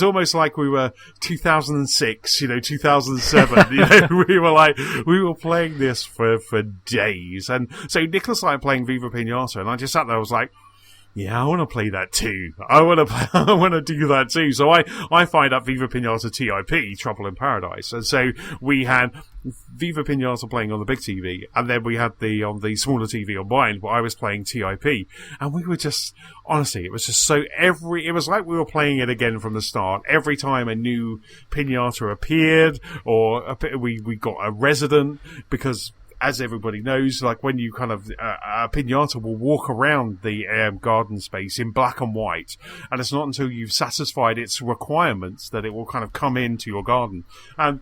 S1: almost like we were 2006, 2007, we were playing this for days. And so Nicola started playing Viva Piñata, and I just sat there, I was like, yeah, I want to play that too. I want to do that too. So I fired up Viva Piñata TIP, Trouble in Paradise. And so we had Viva Piñata playing on the big TV, and then we had on the smaller TV on mine, where I was playing TIP. And we were just, honestly, it was just it was like we were playing it again from the start. Every time a new Piñata appeared, or we got a resident, because as everybody knows, like when you kind of a piñata will walk around the garden space in black and white, and it's not until you've satisfied its requirements that it will kind of come into your garden. And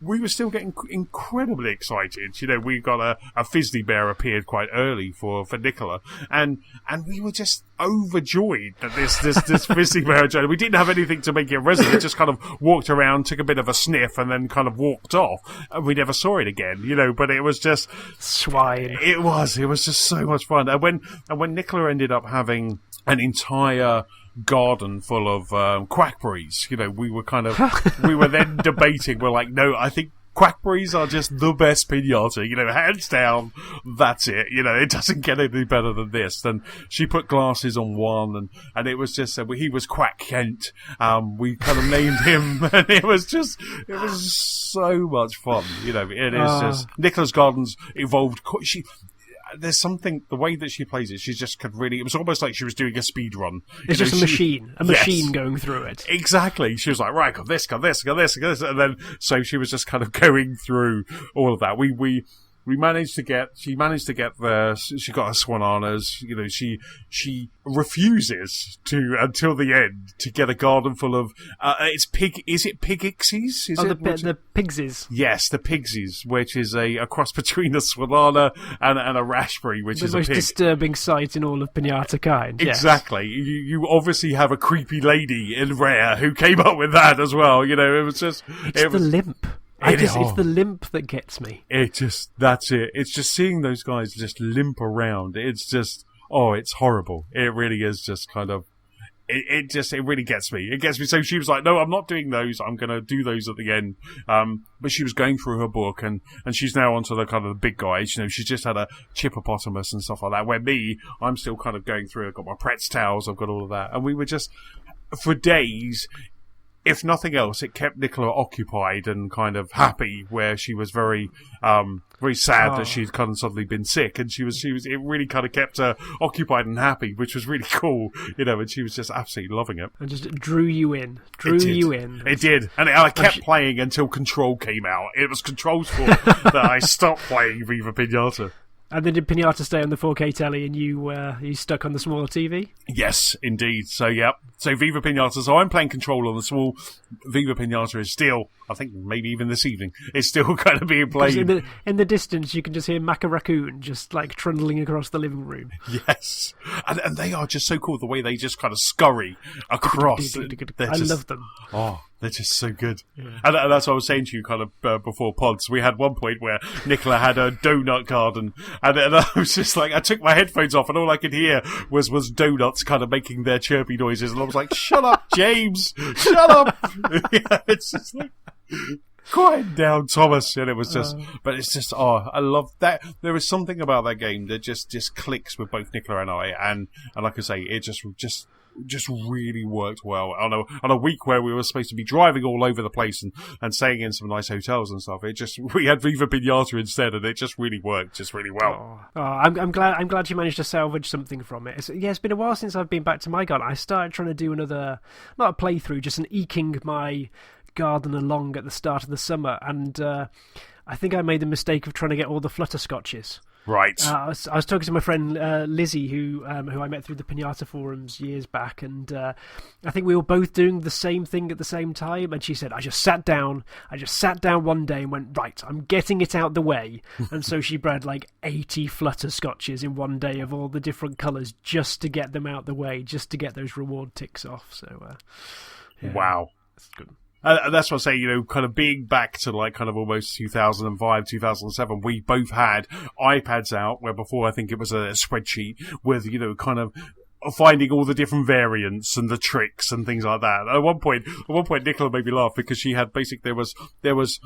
S1: we were still getting incredibly excited. We got a Fizzly Bear appeared quite early for Nicola, and we were just overjoyed that this Fizzly Bear joined. We didn't have anything to make it resident. It just kind of walked around, took a bit of a sniff, and then kind of walked off. And we never saw it again, But it was just
S2: swine.
S1: It was just so much fun. And when Nicola ended up having an entire garden full of quackberries, we were then debating. We're like, no, I think quackberries are just the best piñata, hands down. That's it. It doesn't get any better than this. Then she put glasses on one, and it was just he was Quack Kent. We kind of named him, and it was so much fun. It is just Nicola's gardens evolved. There's something, the way that she plays it, she just could really, it was almost like she was doing a speed run.
S2: It's just a machine going through it.
S1: Exactly. She was like, right, got this. And then, so she was just kind of going through all of that. She managed to get she got her Swananas, she refuses to, until the end, to get a garden full of, is it Pigixies?
S2: The Pigsies.
S1: Yes, the Pigsies, which is a cross between a Swanana and a raspberry, which is a pig. The most disturbing
S2: sight in all of Piñata kind.
S1: Exactly. Yes. You obviously have a creepy lady in Rare who came up with that as well, it was just...
S2: It's the limp. It's the limp that gets me.
S1: That's it. It's just seeing those guys just limp around. It's just, it's horrible. It really is just kind of, it really gets me. It gets me. So she was like, no, I'm not doing those. I'm going to do those at the end. But she was going through her book, and she's now onto the kind of the big guys. She's just had a chippopotamus and stuff like that, where I'm still kind of going through. I've got my Pretz towels. I've got all of that. And we were just, for days, if nothing else, it kept Nicola occupied and kind of happy, where she was very very sad that she'd kind of suddenly been sick, and it really kind of kept her occupied and happy, which was really cool, and she was just absolutely loving it.
S2: And just drew you in.
S1: It did. And I kept playing until Control came out. It was Control's fault that I stopped playing Viva Piñata.
S2: And then did Piñata stay on the 4K telly and you stuck on the smaller TV?
S1: Yes, indeed. So, yeah. So, Viva Piñata. So, I'm playing Control on the small. Viva Piñata is still, I think maybe even this evening, it's still going to be played.
S2: In the distance, you can just hear Maca Raccoon just like trundling across the living room.
S1: Yes. And they are just so cool, the way they just kind of scurry across.
S2: I love them.
S1: Oh, they're just so good. Yeah. And that's what I was saying to you kind of before pods. We had one point where Nicola had a donut garden, and I was just like, I took my headphones off, and all I could hear was donuts kind of making their chirpy noises, and I was like, shut up, James! Shut up! Yeah, it's just like, quiet down, Thomas. And it was just, but it's just, I love that. There is something about that game that just clicks with both Nicola and I, and like I say, it just really worked well on a week where we were supposed to be driving all over the place and staying in some nice hotels and stuff. We had Viva Piñata instead, and it just really worked just really well.
S2: I'm glad you managed to salvage something from it. It's been a while since I've been back to my garden. I started trying to do another, not a playthrough, just an eking my garden along at the start of the summer, and I think I made the mistake of trying to get all the flutterscotches.
S1: Right.
S2: I was talking to my friend Lizzie, who I met through the Piñata forums years back, and I think we were both doing the same thing at the same time. And she said, I just sat down one day and went, right, I'm getting it out the way. And so she bred like 80 flutterscotches in one day of all the different colours just to get them out the way, just to get those reward ticks off. So, yeah,
S1: wow,
S2: that's good.
S1: That's what I say, kind of being back to like kind of almost 2005, 2007, we both had iPads out, where before I think it was a spreadsheet with, kind of finding all the different variants and the tricks and things like that. At one point, Nicola made me laugh because she had there was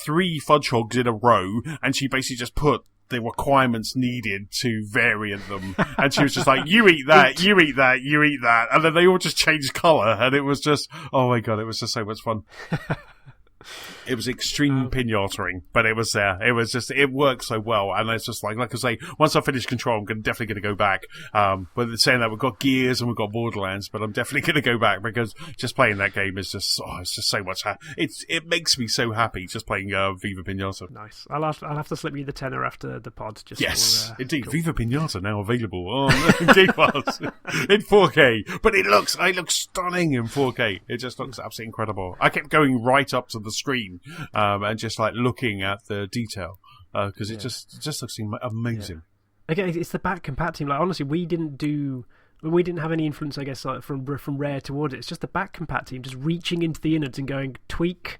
S1: 3 fudge hogs in a row, and she basically just put the requirements needed to variant them, and she was just like, you eat that, you eat that, you eat that, and then they all just changed colour, and it was just, oh my god, it was just so much fun. It was extreme piñataing, but it was there. It was just, it worked so well, and it's just like I say, once I finish Control, I'm definitely going to go back. But saying that, we've got Gears and we've got Borderlands, but I'm definitely going to go back because just playing that game is just, it's just so much. It makes me so happy just playing Viva Piñata.
S2: Nice. I'll have to slip you the tenner after the pod.
S1: Yes, indeed. Cool. Viva Piñata now available on Game Pass in 4K, but it looks stunning in 4K. It just looks absolutely incredible. I kept going right up to the screen. And just like looking at the detail because it just looks amazing.
S2: Yeah. Again, it's the back compat team. Like honestly, we didn't have any influence, I guess, like, from Rare towards it. It's just the back compat team just reaching into the innards and going tweak.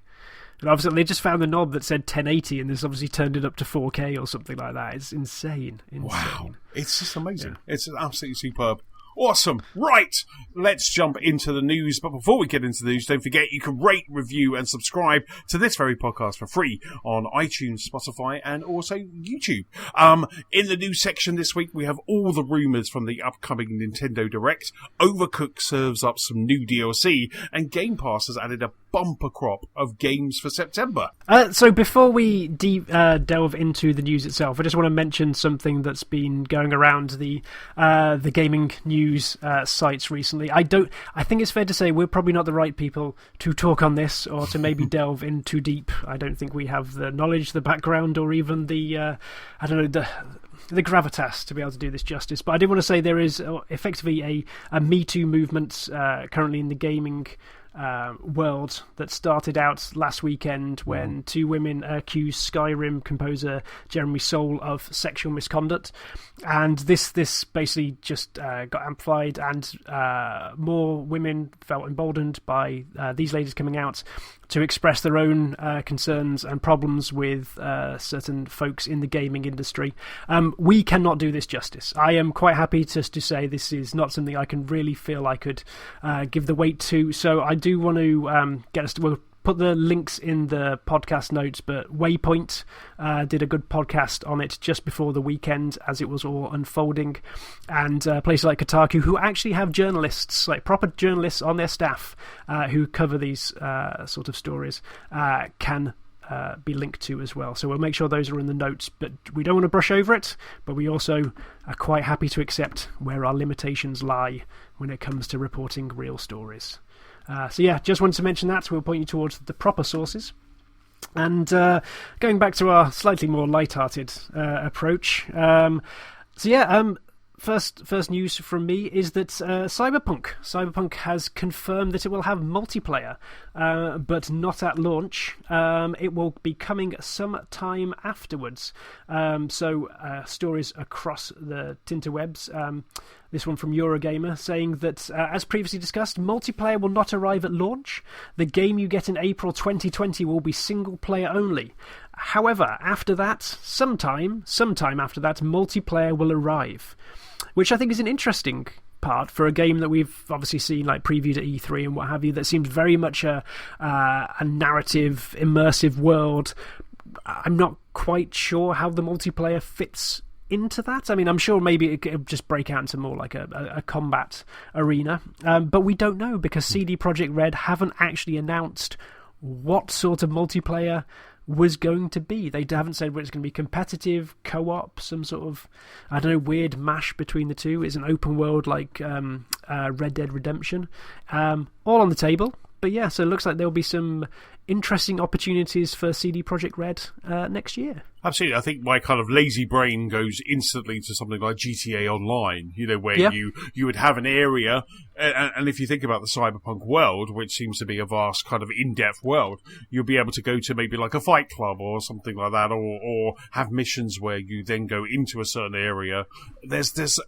S2: And obviously, they just found the knob that said 1080, and this obviously turned it up to 4K or something like that. It's insane.
S1: Wow, it's just amazing. Yeah. It's absolutely superb. Awesome. Right, let's jump into the news. But before we get into the news, don't forget you can rate, review, and subscribe to this very podcast for free on iTunes, Spotify, and also YouTube. In the news section this week, we have all the rumours from the upcoming Nintendo Direct. Overcooked serves up some new DLC, and Game Pass has added a bumper crop of games for September.
S2: So before we delve into the news itself, I just want to mention something that's been going around the gaming news sites recently. I think it's fair to say we're probably not the right people to talk on this or to maybe delve in too deep. I don't think we have the knowledge, the background, or even the gravitas to be able to do this justice. But I do want to say there is effectively a Me Too movement currently in the gaming world that started out last weekend when 2 women accused Skyrim composer Jeremy Soule of sexual misconduct, and this basically just got amplified, and more women felt emboldened by these ladies coming out to express their own concerns and problems with certain folks in the gaming industry. We cannot do this justice. I am quite happy just to say this is not something I can really feel I could give the weight to, so I do want to get us to... We'll put the links in the podcast notes, but Waypoint did a good podcast on it just before the weekend as it was all unfolding, and places like Kotaku, who actually have journalists, like proper journalists on their staff who cover these sort of stories, can be linked to as well. So we'll make sure those are in the notes, but we don't want to brush over it, but we also are quite happy to accept where our limitations lie when it comes to reporting real stories. So yeah, just wanted to mention that. We'll point you towards the proper sources. And going back to our slightly more light-hearted approach. First news from me is that Cyberpunk has confirmed that it will have multiplayer, but not at launch. It will be coming some time afterwards. Stories across the tinterwebs. This one from Eurogamer saying that, as previously discussed, multiplayer will not arrive at launch. The game you get in April 2020 will be single player only. However, after that, sometime after that, multiplayer will arrive, which I think is an interesting part for a game that we've obviously seen like previewed at E3 and what have you, that seems very much a narrative, immersive world. I'm not quite sure how the multiplayer fits into that. I mean, I'm sure maybe it'll just break out into more like a combat arena, but we don't know because CD Projekt Red haven't actually announced what sort of multiplayer was going to be. They haven't said whether it's going to be competitive, co-op, some sort of, I don't know, weird mash between the two. It's an open world like Red Dead Redemption. All on the table. But yeah, so it looks like there'll be some interesting opportunities for CD Projekt Red next year.
S1: Absolutely. I think my kind of lazy brain goes instantly to something like GTA Online, where you would have an area, and if you think about the cyberpunk world, which seems to be a vast kind of in-depth world, you'll be able to go to maybe like a fight club or something like that, or have missions where you then go into a certain area. There's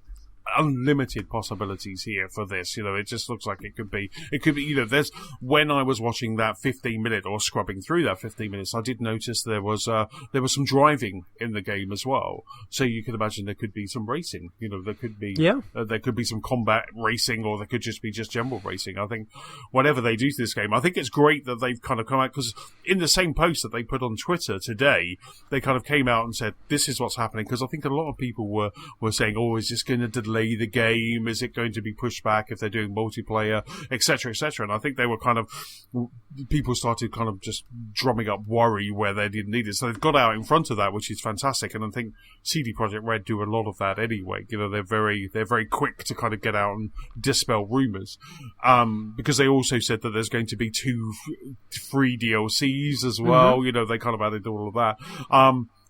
S1: unlimited possibilities here for this. It just looks like it could be, there's, when I was watching that 15-minute or scrubbing through that 15 minutes, I did notice there was some driving in the game as well. So you could imagine there could be some racing. There could be, there could be some combat racing, or there could just be general racing. I think whatever they do to this game, I think it's great that they've kind of come out, because in the same post that they put on Twitter today, they kind of came out and said, this is what's happening, because I think a lot of people were saying, oh, is this going to delay the game? Is it going to be pushed back if they're doing multiplayer, etc., etc.? And I think they were people started kind of just drumming up worry where they didn't need it. So they've got out in front of that, which is fantastic. And I think CD Projekt Red do a lot of that anyway. They're very quick to kind of get out and dispel rumours. Because they also said that there's going to be 2 free DLCs as well. Mm-hmm. They kind of added all of that.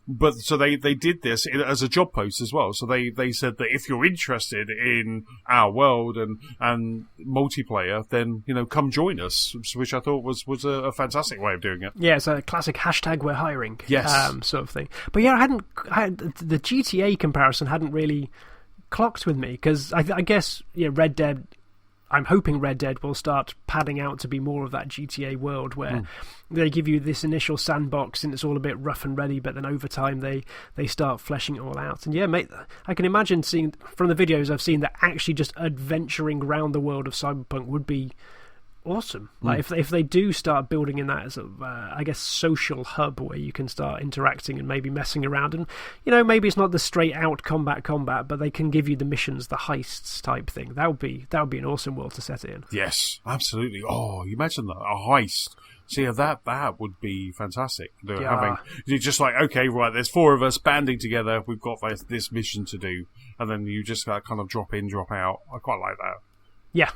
S1: But so they did this as a job post as well. So they said that if you're interested in our world and multiplayer, then come join us, which I thought was a fantastic way of doing it.
S2: Yeah, it's a classic hashtag we're hiring,
S1: yes,
S2: sort of thing. But yeah, the GTA comparison hadn't really clocked with me, because I guess Red Dead. I'm hoping Red Dead will start padding out to be more of that GTA world where they give you this initial sandbox and it's all a bit rough and ready, but then over time they start fleshing it all out. And yeah, mate, I can imagine seeing from the videos I've seen that actually just adventuring around the world of Cyberpunk would be awesome. Like if they do start building in that as I guess social hub where you can start interacting and maybe messing around, and maybe it's not the straight out combat, but they can give you the missions, the heists type thing. That would be an awesome world to set it in.
S1: Yes, absolutely. Oh, you imagine that, a heist. See, that would be fantastic. Having just like, okay, right, there's 4 of us banding together, we've got this mission to do, and then you just kind of drop in, drop out. I quite like that.
S2: Yeah,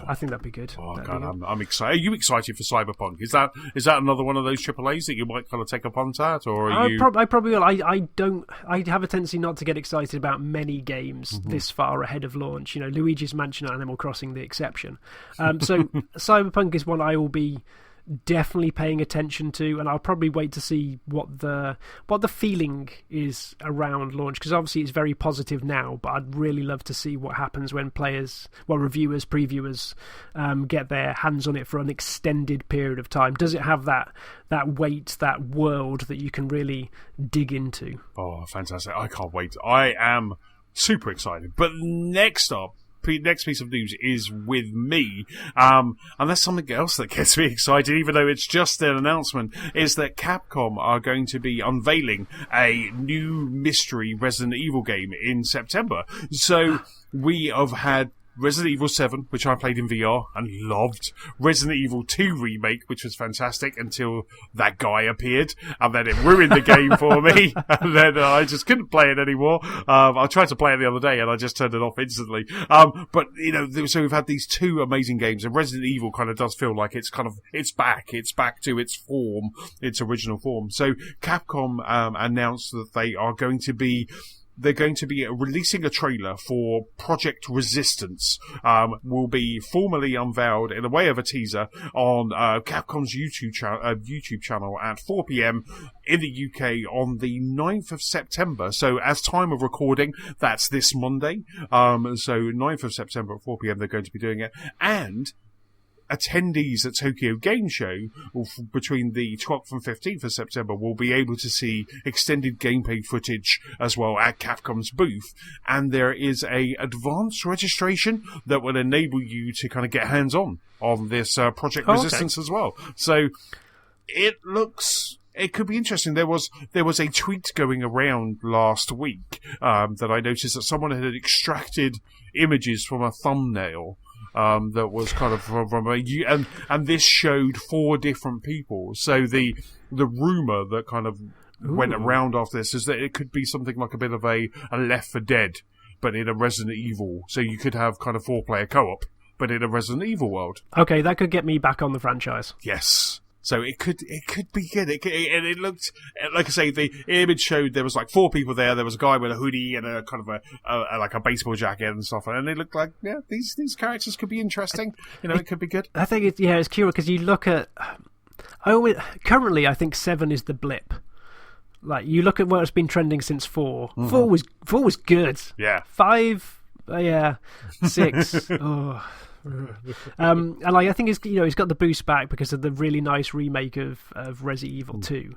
S2: I think that'd be good.
S1: Oh, God, I'm excited. Are you excited for Cyberpunk? Is that another one of those AAAs that you might kind of take a punt at, or are you?
S2: I probably will. I have a tendency not to get excited about many games this far ahead of launch. Luigi's Mansion and Animal Crossing the exception. So Cyberpunk is one I will be definitely paying attention to, and I'll probably wait to see what the feeling is around launch, because obviously it's very positive now, but I'd really love to see what happens when reviewers, previewers get their hands on it for an extended period of time. Does it have that weight, that world that you can really dig into?
S1: Oh, fantastic. I can't wait. I am super excited. But next piece of news is with me, and that's something else that gets me excited, even though it's just an announcement, is that Capcom are going to be unveiling a new mystery Resident Evil game in September. So we have had Resident Evil 7, which I played in VR and loved. Resident Evil 2 Remake, which was fantastic until that guy appeared, and then it ruined the game for me, and then I just couldn't play it anymore. I tried to play it the other day, and I just turned it off instantly. But, so we've had these two amazing games, and Resident Evil kind of does feel like it's back to its form, its original form. So Capcom announced that they're going to be releasing a trailer for Project Resistance. Will be formally unveiled in the way of a teaser on Capcom's YouTube channel at 4 p.m. in the UK on the 9th of September. So as time of recording, that's this Monday. So 9th of September at 4 p.m. they're going to be doing it. And attendees at Tokyo Game Show between the 12th and 15th of September will be able to see extended gameplay footage as well at Capcom's booth. And there is a advanced registration that will enable you to kind of get hands-on this Project Resistance as well. So it could be interesting. There was a tweet going around last week that I noticed that someone had extracted images from a thumbnail that was kind of and this showed 4 different people. So the rumor that kind of went around after this is that it could be something like a bit of a Left 4 Dead, but in a Resident Evil. So you could have kind of 4-player co-op, but in a Resident Evil world.
S2: Okay, that could get me back on the franchise.
S1: Yes. So it could be good. It looked, like I say, the image showed there was like 4 people there. There was a guy with a hoodie and a kind of like a baseball jacket and stuff. And it looked like, these characters could be interesting. It could be good.
S2: I think it's curious because you look at, currently I think 7 is the blip. Like you look at what's been trending since 4. Mm-hmm. 4 was good.
S1: Yeah.
S2: 5, 6. Oh. And I think he's got the boost back because of the really nice remake of Resident Evil 2.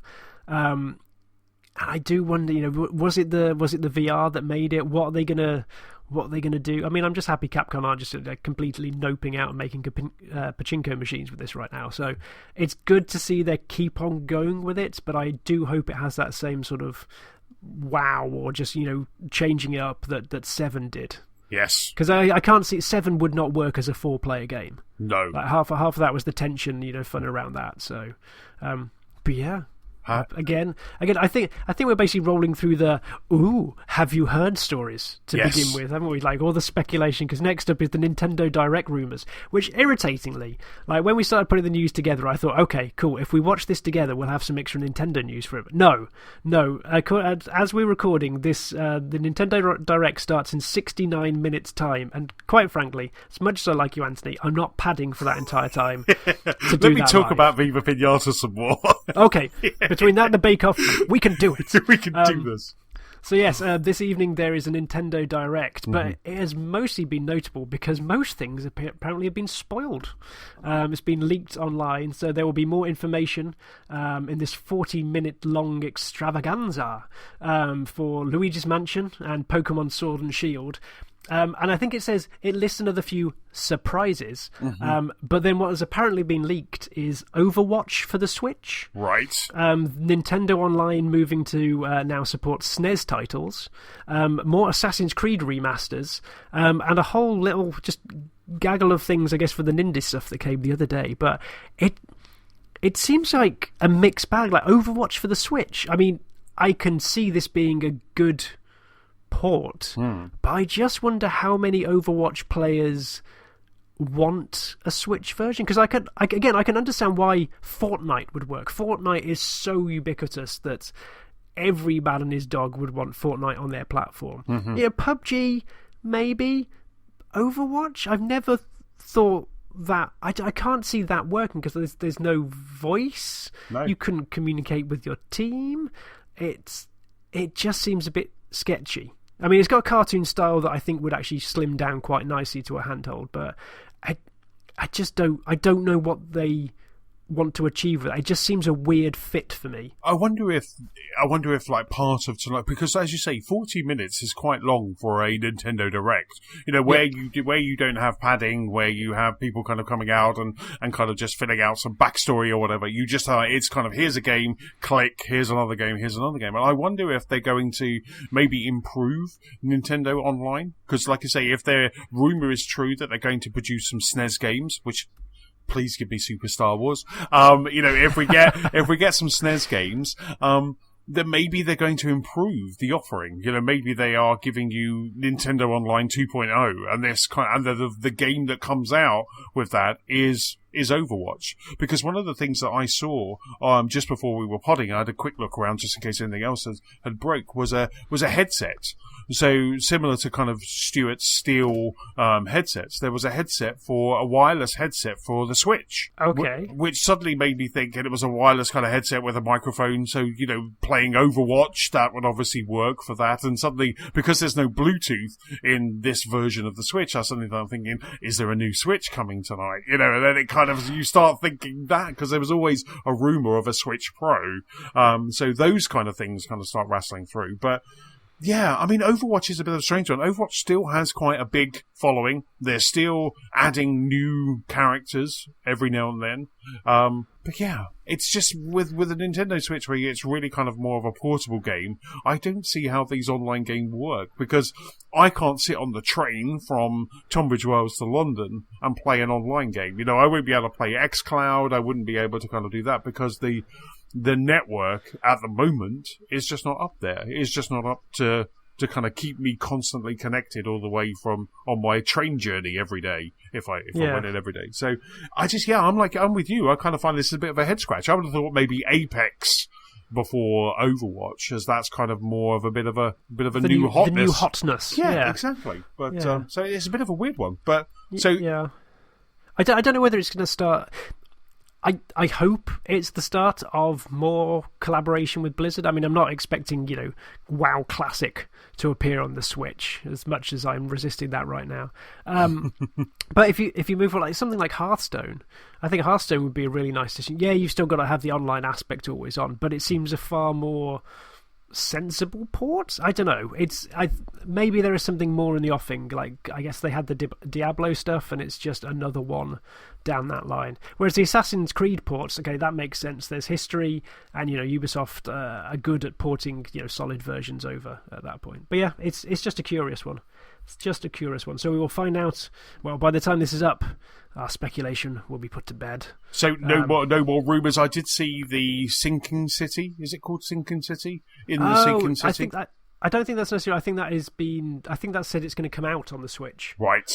S2: I do wonder, was it the VR that made it? What are they gonna do? I mean, I'm just happy Capcom aren't just completely noping out and making pachinko machines with this right now. So it's good to see they keep on going with it, but I do hope it has that same sort of wow or just changing it up that 7 did.
S1: Yes,
S2: because I can't see 7 would not work as a 4-player game.
S1: No,
S2: like half of that was the tension, fun around that. So, but yeah. Again, I think we're basically rolling through the have you heard stories to begin with, haven't we? Like all the speculation, because next up is the Nintendo Direct rumours, which irritatingly, like when we started putting the news together, I thought, okay, cool, if we watch this together, we'll have some extra Nintendo news for it. No. As we're recording this, the Nintendo Direct starts in 69 minutes time, and quite frankly, as much as I like you, Anthony, I'm not padding for that entire time.
S1: Let me talk about Viva Piñata some more.
S2: Okay. Between that and the Bake Off, we can do it.
S1: We can do this.
S2: So yes, this evening there is a Nintendo Direct, but it has mostly been notable because most things apparently have been spoiled. It's been leaked online, so there will be more information in this 40-minute long extravaganza for Luigi's Mansion and Pokemon Sword and Shield. And I think it says it lists another few surprises. But then what has apparently been leaked is Overwatch for the Switch.
S1: Right.
S2: Nintendo Online moving to now support SNES titles. More Assassin's Creed remasters. And a whole little just gaggle of things, I guess, for the Nindy stuff that came the other day. But it seems like a mixed bag. Like Overwatch for the Switch. I mean, I can see this being a good port, but I just wonder how many Overwatch players want a Switch version, because I can understand why Fortnite would work. Fortnite is so ubiquitous that every man and his dog would want Fortnite on their platform. PUBG maybe. Overwatch, I've never thought that. I can't see that working because there's no voice.
S1: No.
S2: You couldn't communicate with your team. It just seems a bit sketchy. I mean, it's got a cartoon style that I think would actually slim down quite nicely to a handheld, but I just don't know what they want to achieve with it. It just seems a weird fit for me.
S1: I wonder if like part of tonight, because as you say, 40 minutes is quite long for a Nintendo Direct. You know, where you don't have padding, where you have people kind of coming out and kind of just filling out some backstory or whatever. You just it's kind of, here's a game, click, here's another game, here's another game. And I wonder if they're going to maybe improve Nintendo Online, because like I say, if their rumor is true that they're going to produce some SNES games, which, please give me Super Star Wars. You know, if we get some SNES games, then maybe they're going to improve the offering. You know, maybe they are giving you Nintendo Online 2.0, and the game that comes out with that is Overwatch. Because one of the things that I saw just before we were podding, I had a quick look around just in case anything else had broke, was a headset. So similar to kind of Stuart's Steel headsets, there was a wireless headset for the Switch.
S2: Okay.
S1: Which suddenly made me think, and it was a wireless kind of headset with a microphone, so, you know, playing Overwatch, that would obviously work for that. And suddenly, because there's no Bluetooth in this version of the Switch, I suddenly started thinking, is there a new Switch coming tonight? You know, and then it kind of, you start thinking that, because there was always a rumor of a Switch Pro. So those kind of things kind of start rattling through. But yeah, I mean, Overwatch is a bit of a strange one. Overwatch still has quite a big following. They're still adding new characters every now and then. But yeah, it's just with a Nintendo Switch where it's really kind of more of a portable game, I don't see how these online games work, because I can't sit on the train from Tunbridge Wells to London and play an online game. You know, I wouldn't be able to play xCloud. I wouldn't be able to kind of do that, because the network at the moment is just not up there. It's just not up to kind of keep me constantly connected all the way from on my train journey every day if I went in every day. So I'm with you. I kind of find this a bit of a head scratch. I would have thought maybe Apex before Overwatch, as that's kind of more of a bit of a new hotness.
S2: The new hotness.
S1: Yeah, exactly. But so it's a bit of a weird one. But so
S2: I don't know whether it's going to start. I hope it's the start of more collaboration with Blizzard. I mean, I'm not expecting, you know, WoW Classic to appear on the Switch, as much as I'm resisting that right now. But if you move on, like something like Hearthstone, I think Hearthstone would be a really nice addition. Yeah, you've still got to have the online aspect always on, but it seems a far more sensible port. I don't know. Maybe there is something more in the offing. Like, I guess they had the Diablo stuff, and it's just another one down that line. Whereas the Assassin's Creed ports, okay, that makes sense. There's history, and, you know, Ubisoft are good at porting, you know, solid versions over at that point. But yeah, it's just a curious one. It's just a curious one. So we will find out. Well, by the time this is up, our speculation will be put to bed. So
S1: no more rumours. I did see the Sinking City. Is it called Sinking City? Sinking City?
S2: I don't think that's necessarily. I think that said it's going to come out on the Switch.
S1: Right.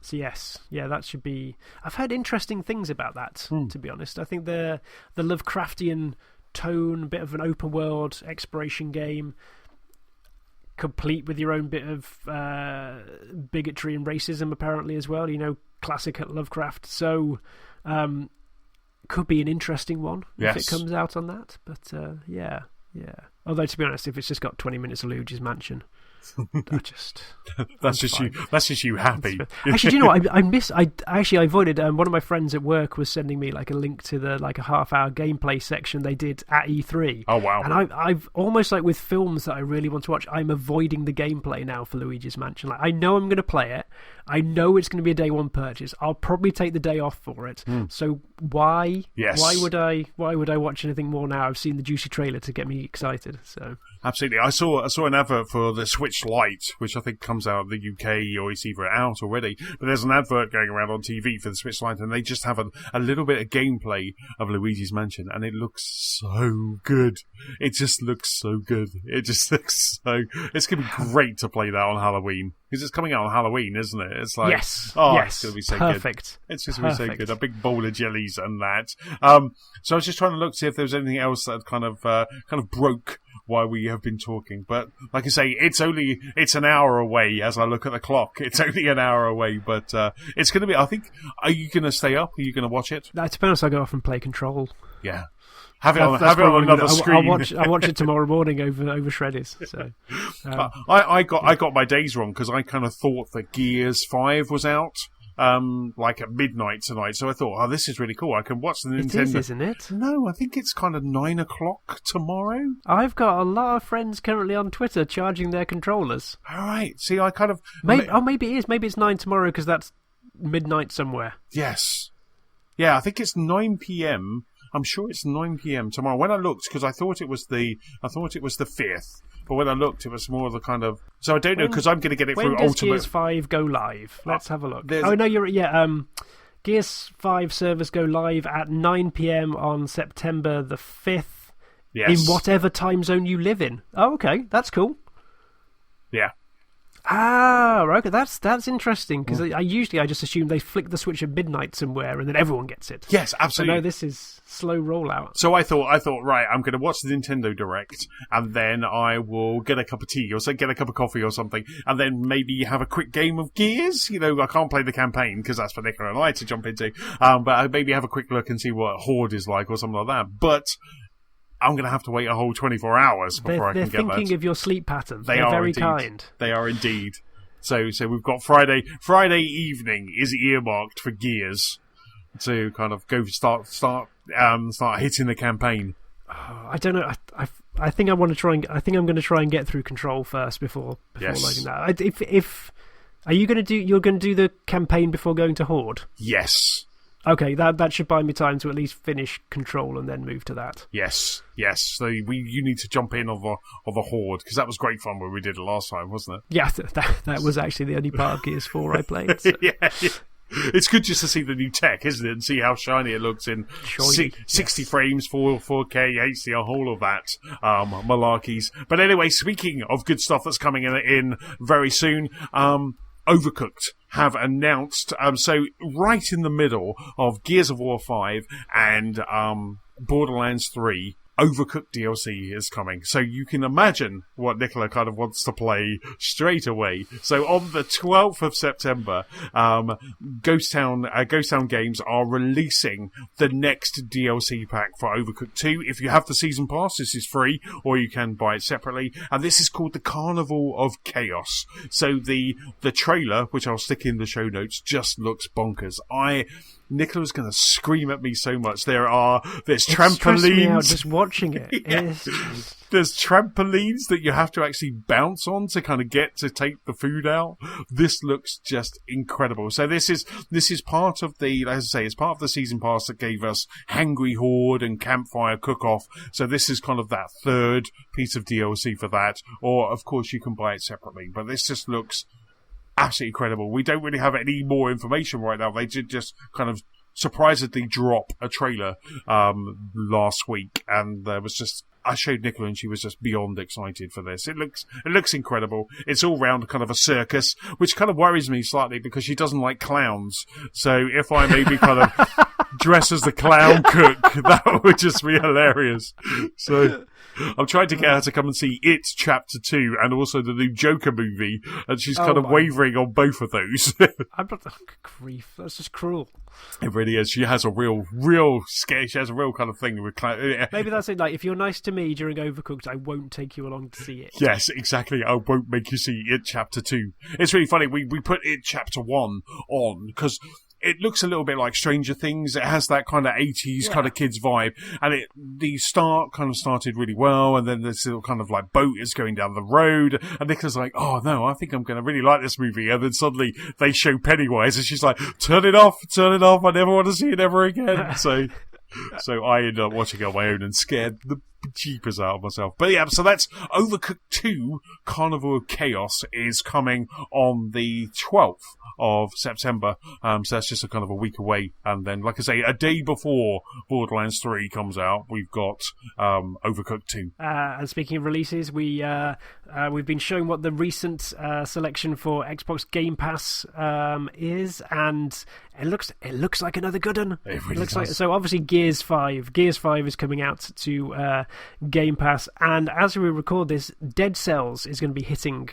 S2: So yes, yeah, that should be. I've heard interesting things about that. To be honest, I think the Lovecraftian tone, bit of an open world exploration game, complete with your own bit of bigotry and racism apparently as well, you know, classic at Lovecraft. So could be an interesting one if it comes out on that. But yeah. Although, to be honest, if it's just got 20 minutes of Luigi's Mansion,
S1: that's just you happy.
S2: Actually, do you know what? I avoided. One of my friends at work was sending me like a link to a half-hour gameplay section they did at E3.
S1: Oh wow!
S2: And I've almost, like with films that I really want to watch, I'm avoiding the gameplay now for Luigi's Mansion. Like, I know I'm going to play it. I know it's going to be a day one purchase. I'll probably take the day off for it. So why?
S1: Yes.
S2: Why would I watch anything more now? I've seen the juicy trailer to get me excited. So
S1: absolutely, I saw an advert for the Switch Lite, which I think comes out of the UK, or it's either out already. But there's an advert going around on TV for the Switch Lite, and they just have a little bit of gameplay of Luigi's Mansion, and it looks so good. It just looks so good. It just looks so. It's going to be great to play that on Halloween. Because it's coming out on Halloween, isn't it? It's like,
S2: yes,
S1: it's going to be so
S2: perfect.
S1: Good. It's just going to be so good. A big bowl of jellies and that. So I was just trying to look to see if there was anything else that kind of broke while we have been talking. But like I say, it's an hour away as I look at the clock. It's only an hour away, but it's going to be, I think, are you going to stay up? Are you going to watch it?
S2: To be honest, I go off and play Control.
S1: Yeah. Have it on another screen.
S2: I'll watch it tomorrow morning over Shreddies. So,
S1: I got my days wrong because I kind of thought that Gears 5 was out like at midnight tonight. So I thought, oh, this is really cool. I can watch the Nintendo.
S2: It is, isn't it?
S1: No, I think it's kind of 9 o'clock tomorrow.
S2: I've got a lot of friends currently on Twitter charging their controllers.
S1: All right. See, I kind of...
S2: Maybe it is. Maybe it's 9 tomorrow because that's midnight somewhere.
S1: Yes. Yeah, I think it's 9 p.m. I'm sure it's 9 p.m. tomorrow. When I looked, because I thought it was the 5th, but when I looked, it was more of the kind of. So I don't know because I'm going to get it through
S2: When does
S1: Ultimate.
S2: Gears 5 go live? Let's have a look.
S1: There's-
S2: Oh no, Gears 5 servers go live at 9 p.m. on September the 5th.
S1: Yes.
S2: In whatever time zone you live in. Oh, okay, that's cool.
S1: Yeah.
S2: Ah, okay, that's interesting because I just assume they flick the switch at midnight somewhere and then everyone gets it.
S1: Yes, absolutely.
S2: So no, this is slow rollout.
S1: So I thought, right, I'm going to watch the Nintendo Direct, and then I will get a cup of tea, or get a cup of coffee or something, and then maybe have a quick game of Gears. You know, I can't play the campaign because that's for Nicola and I to jump into, but I maybe have a quick look and see what Horde is like or something like that. But I'm going to have to wait a whole 24 hours before I can get that.
S2: They're thinking of your sleep patterns.
S1: They're
S2: very
S1: indeed.
S2: kind.
S1: They are indeed. So we've got Friday evening is earmarked for Gears to kind of go start hitting the campaign.
S2: Oh, I don't know. I think I want to try and I think I'm going to try and get through Control first before
S1: Yes.
S2: loading that. If are you going to do you're going to do the campaign before going to Horde?
S1: Yes.
S2: Okay, that should buy me time to at least finish Control and then move to that.
S1: Yes. So you need to jump in of a Horde because that was great fun when we did it last time, wasn't it?
S2: Yeah, that was actually the only part of Gears 4 I played. So.
S1: Yeah. It's good just to see the new tech, isn't it, and see how shiny it looks in 60 frames, 4K, HDR, all of that malarkeys. But anyway, speaking of good stuff that's coming in very soon, Overcooked have announced, so right in the middle of Gears of War 5 and Borderlands 3, Overcooked DLC is coming. So you can imagine what Nicola kind of wants to play straight away. So on the 12th of September, Ghost Town Games are releasing the next DLC pack for Overcooked 2. If you have the season pass, this is free, or you can buy it separately. And this is called the Carnival of Chaos. So the trailer, which I'll stick in the show notes, just looks bonkers. Nicola's going to scream at me so much. There's trampolines.
S2: Me out just watching it.
S1: Yeah. There's trampolines that you have to actually bounce on to kind of get to take the food out. This looks just incredible. So this is part of the, as I say, it's part of the season pass that gave us Hangry Horde and Campfire Cook-Off. So this is kind of that third piece of DLC for that. Or of course you can buy it separately. But this just looks absolutely incredible. We don't really have any more information right now. They did just kind of surprisingly drop a trailer last week, and there was just, I showed Nicola and she was just beyond excited for this. It looks incredible. It's all round kind of a circus, which kind of worries me slightly because she doesn't like clowns. So if I maybe kind of dress as the clown cook, that would just be hilarious. So I'm trying to get her to come and see It Chapter 2 and also the new Joker movie, and she's kind of wavering on both of those.
S2: I'm not grief. That's just cruel.
S1: It really is. She has a real scare. She has a real kind of thing with
S2: Maybe that's it. Like, if you're nice to me during Overcooked, I won't take you along to see it.
S1: Yes, exactly. I won't make you see It Chapter 2. It's really funny. We put It Chapter 1 on because it looks a little bit like Stranger Things. It has that kind of 80s kind of kids vibe. And the start kind of started really well. And then this little kind of like boat is going down the road. And Nicola's like, oh no, I think I'm going to really like this movie. And then suddenly they show Pennywise and she's like, turn it off. I never want to see it ever again. So I ended up watching it on my own and scared the jeepers out of myself. But yeah, so that's Overcooked 2 Carnival of Chaos is coming on the 12th of September. So that's just a kind of a week away. And then, like I say, a day before Borderlands 3 comes out, we've got Overcooked 2.
S2: And speaking of releases, we've been shown what the recent selection for Xbox Game Pass is, and it looks like another good one.
S1: It really does.
S2: So obviously Gears 5 is coming out to Game Pass. And as we record this, Dead Cells is going to be hitting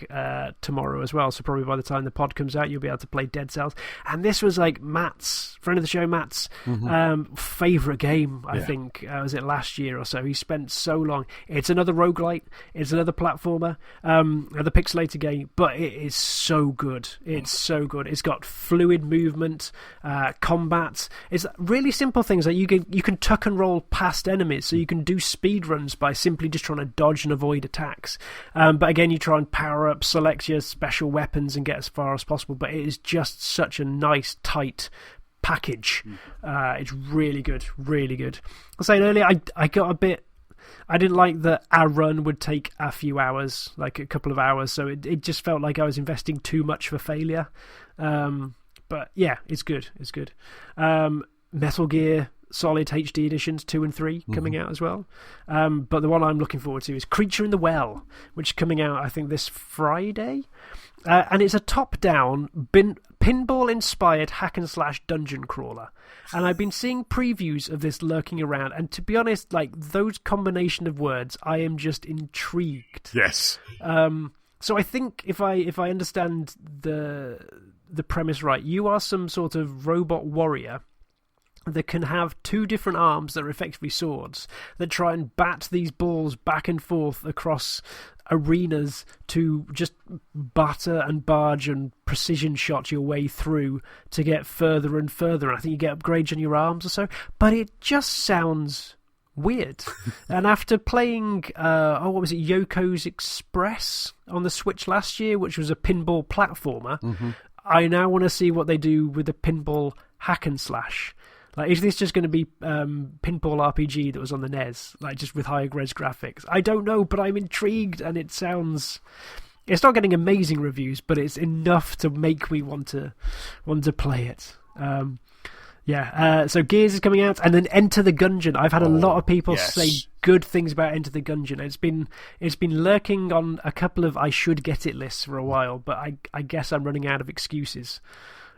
S2: tomorrow as well. So probably by the time the pod comes out, you'll be able to play Dead Cells. And this was like Matt's, friend of the show, Matt's favourite game, I think. Was it last year or so? He spent so long. It's another roguelite. It's another platformer, the pixelated game, but it is so good. It's so good. It's got fluid movement, combat. It's really simple things like you can tuck and roll past enemies, so you can do speed runs by simply just trying to dodge and avoid attacks. But again, you try and power up, select your special weapons, and get as far as possible. But it is just such a nice, tight package. It's really good, really good. I was saying earlier, I got a bit. I didn't like that our run would take a few hours, like a couple of hours, so it just felt like I was investing too much for failure. But yeah, it's good. It's good. Metal Gear Solid HD Editions 2 and 3 coming out as well. But the one I'm looking forward to is Creature in the Well, which is coming out, I think, this Friday. And it's a top-down, pinball-inspired hack-and-slash dungeon crawler. And I've been seeing previews of this lurking around, and to be honest, like, those combination of words, I am just intrigued.
S1: Yes.
S2: So I think if I understand the premise right, you are some sort of robot warrior that can have two different arms that are effectively swords that try and bat these balls back and forth across arenas to just batter and barge and precision shot your way through to get further and further. And I think you get upgrades on your arms or so. But it just sounds weird. And after playing, what was it, Yoko's Express on the Switch last year, which was a pinball platformer, I now want to see what they do with the pinball hack and slash. Like, is this just going to be pinball RPG that was on the NES, like just with higher res graphics? I don't know, but I'm intrigued, and it sounds. It's not getting amazing reviews, but it's enough to make me want to play it. So Gears is coming out, and then Enter the Gungeon. I've had a lot of people say good things about Enter the Gungeon. It's been lurking on a couple of I should get it lists for a while, but I guess I'm running out of excuses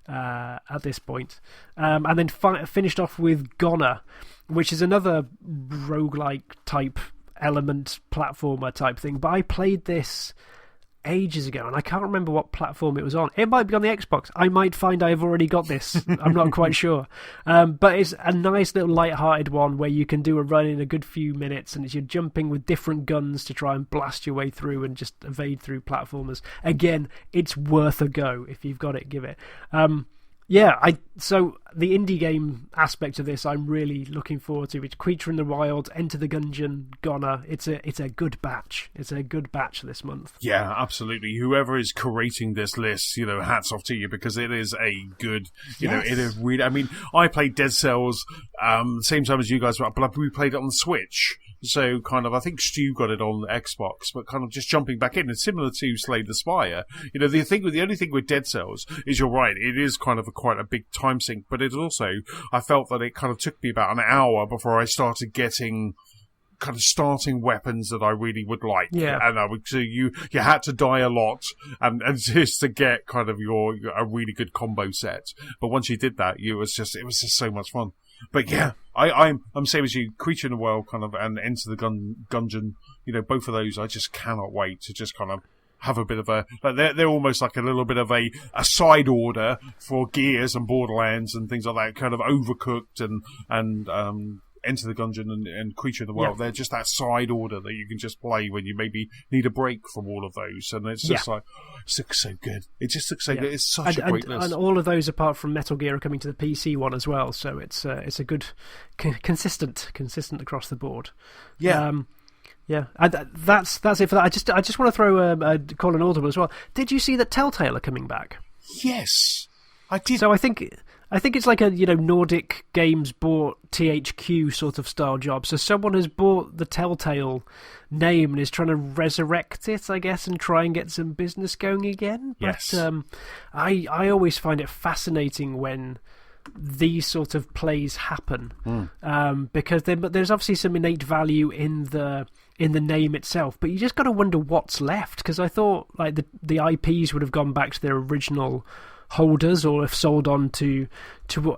S2: at this point. And then finished off with Goner, which is another roguelike type element platformer type thing. But I played this ages ago, and I can't remember what platform it was on. It might be on the Xbox. I might find I've already got this. I'm not quite sure. But it's a nice little light-hearted one where you can do a run in a good few minutes, and you're jumping with different guns to try and blast your way through and just evade through platformers. Again, it's worth a go. If you've got it, give it. So the indie game aspect of this, I'm really looking forward to. It's Creature in the Wild, Enter the Gungeon, Goner. It's a good batch. It's a good batch this month.
S1: Yeah, absolutely. Whoever is curating this list, hats off to you, because it is a good, it is really. I mean, I played Dead Cells same time as you guys, but we played it on the Switch. So kind of, I think Stu got it on Xbox, but kind of just jumping back in. It's similar to Slay the Spire. The only thing with Dead Cells is, you're right, it is kind of quite a big time sink, but it also, I felt that it kind of took me about an hour before I started getting kind of starting weapons that I really would like.
S2: Yeah.
S1: And so you had to die a lot and just to get kind of a really good combo set. But once you did that, it was just so much fun. But yeah, I'm same as you. Creature in the World kind of, and Enter the Gungeon. Both of those, I just cannot wait to just kind of have a bit of a. Like they're almost like a little bit of a side order for Gears and Borderlands and things like that. Kind of Overcooked and Enter the Gungeon and Creature in the World. Yeah. They're just that side order that you can just play when you maybe need a break from all of those. And it's just like, it looks so good. It just looks so good. It's such a great list.
S2: And all of those, apart from Metal Gear, are coming to the PC one as well. So it's a good, consistent across the board.
S1: Yeah.
S2: That's it for that. I just want to throw a call an audible as well. Did you see that Telltale are coming back?
S1: Yes, I did.
S2: So I think it's like a Nordic Games bought THQ sort of style job. So someone has bought the Telltale name and is trying to resurrect it, I guess, and try and get some business going again.
S1: Yes.
S2: But I always find it fascinating when these sort of plays happen, because there's obviously some innate value in the name itself, but you just got to wonder what's left. Because I thought like the IPs would have gone back to their original holders or if sold on to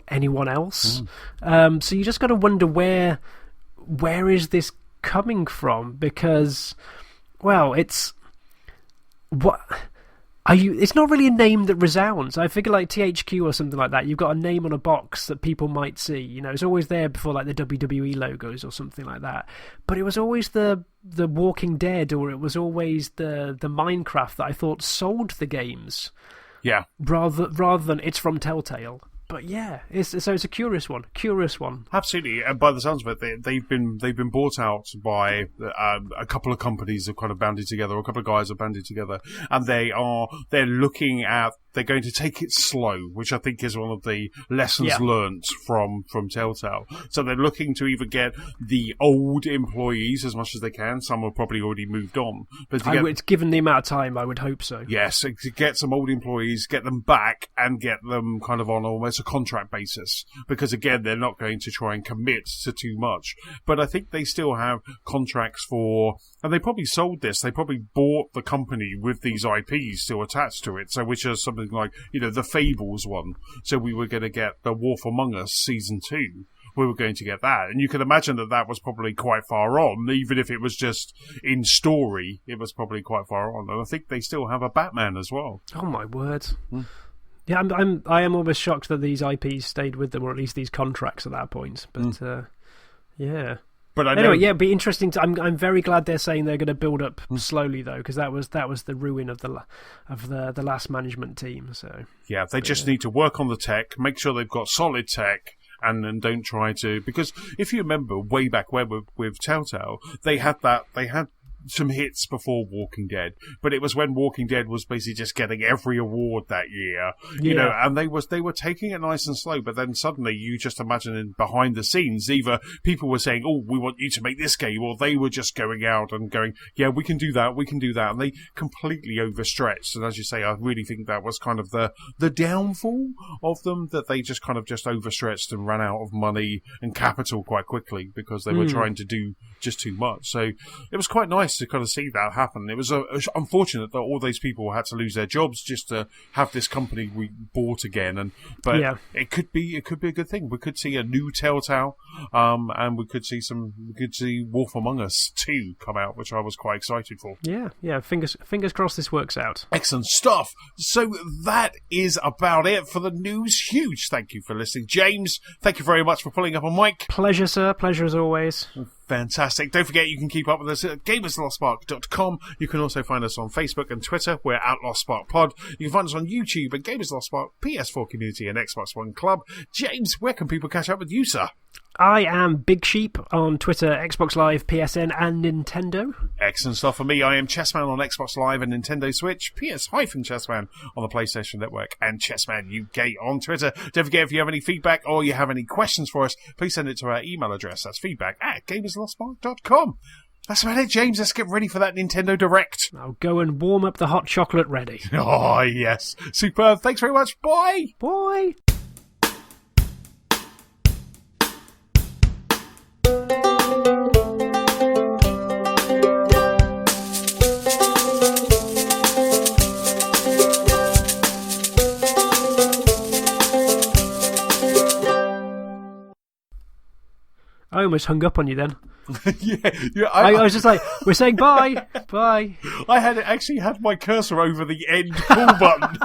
S2: anyone else. So you just got to wonder where is this coming from, because, well, it's not really a name that resounds. I figure like THQ or something like that, you've got a name on a box that people might see. You know, it's always there before like the WWE logos or something like that. But it was always the Walking Dead, or it was always the Minecraft that I thought sold the games.
S1: Yeah.
S2: Rather than it's from Telltale. But yeah, it's a curious one.
S1: Absolutely, and by the sounds of it, they've been bought out by a couple of companies have kind of banded together, or a couple of guys have banded together, and they're looking at. They're going to take it slow, which I think is one of the lessons learnt from Telltale. So they're looking to either get the old employees as much as they can. Some have probably already moved on. But
S2: given the amount of time, I would hope so.
S1: Yes, to get some old employees, get them back, and get them kind of on almost a contract basis. Because again, they're not going to try and commit to too much. But I think they still have contracts for... And they probably sold this. They probably bought the company with these IPs still attached to it. So which is something like, you know, the Fables one. So we were going to get the Wolf Among Us Season 2. We were going to get that. And you can imagine that was probably quite far on. Even if it was just in story, it was probably quite far on. And I think they still have a Batman as well.
S2: Oh, my word. Yeah, I am almost shocked that these IPs stayed with them, or at least these contracts at that point. But, yeah...
S1: But
S2: anyway, yeah, it'd be interesting. I'm very glad they're saying they're going to build up slowly, though, because that was the ruin of the last management team. So
S1: yeah, they just need to work on the tech, make sure they've got solid tech, and then don't try to, because if you remember way back when with Telltale, they had some hits before Walking Dead, but it was when Walking Dead was basically just getting every award that year, you know, and they were taking it nice and slow, but then suddenly you just imagine in behind the scenes, either people were saying, oh, we want you to make this game, or they were just going out and going, yeah, we can do that, and they completely overstretched. And as you say, I really think that was kind of the downfall of them, that they just kind of just overstretched and ran out of money and capital quite quickly because they were trying to do just too much. So it was quite nice to kind of see that happen. It was unfortunate that all those people had to lose their jobs just to have this company we bought again. But it could be a good thing. We could see a new Telltale, and we could see Wolf Among Us 2 come out, which I was quite excited for.
S2: Yeah. Fingers crossed this works out.
S1: Excellent stuff. So that is about it for the news. Huge thank you for listening, James. Thank you very much for pulling up a mic.
S2: Pleasure, sir. Pleasure as always.
S1: Fantastic. Don't forget you can keep up with us at gamerslostspark.com. You can also find us on Facebook and Twitter. We're @LostSparkPod. You can find us on YouTube at Gamers Lost Spark, PS4 Community and Xbox One Club. James, where can people catch up with you, sir?
S2: I am Big Sheep on Twitter, Xbox Live, PSN and Nintendo.
S1: Excellent stuff for me. I am Chessman on Xbox Live and Nintendo Switch, PS-Chessman on the PlayStation Network, and Chessman UK on Twitter. Don't forget, if you have any feedback or you have any questions for us, please send it to our email address. That's feedback@gamerslostspark.com. That's about it, James. Let's get ready for that Nintendo Direct.
S2: I'll go and warm up the hot chocolate ready.
S1: Oh, yes. Superb. Thanks very much. Bye.
S2: Bye. I almost hung up on you then. I was just like, we're saying bye. Bye.
S1: I actually had my cursor over the end call button.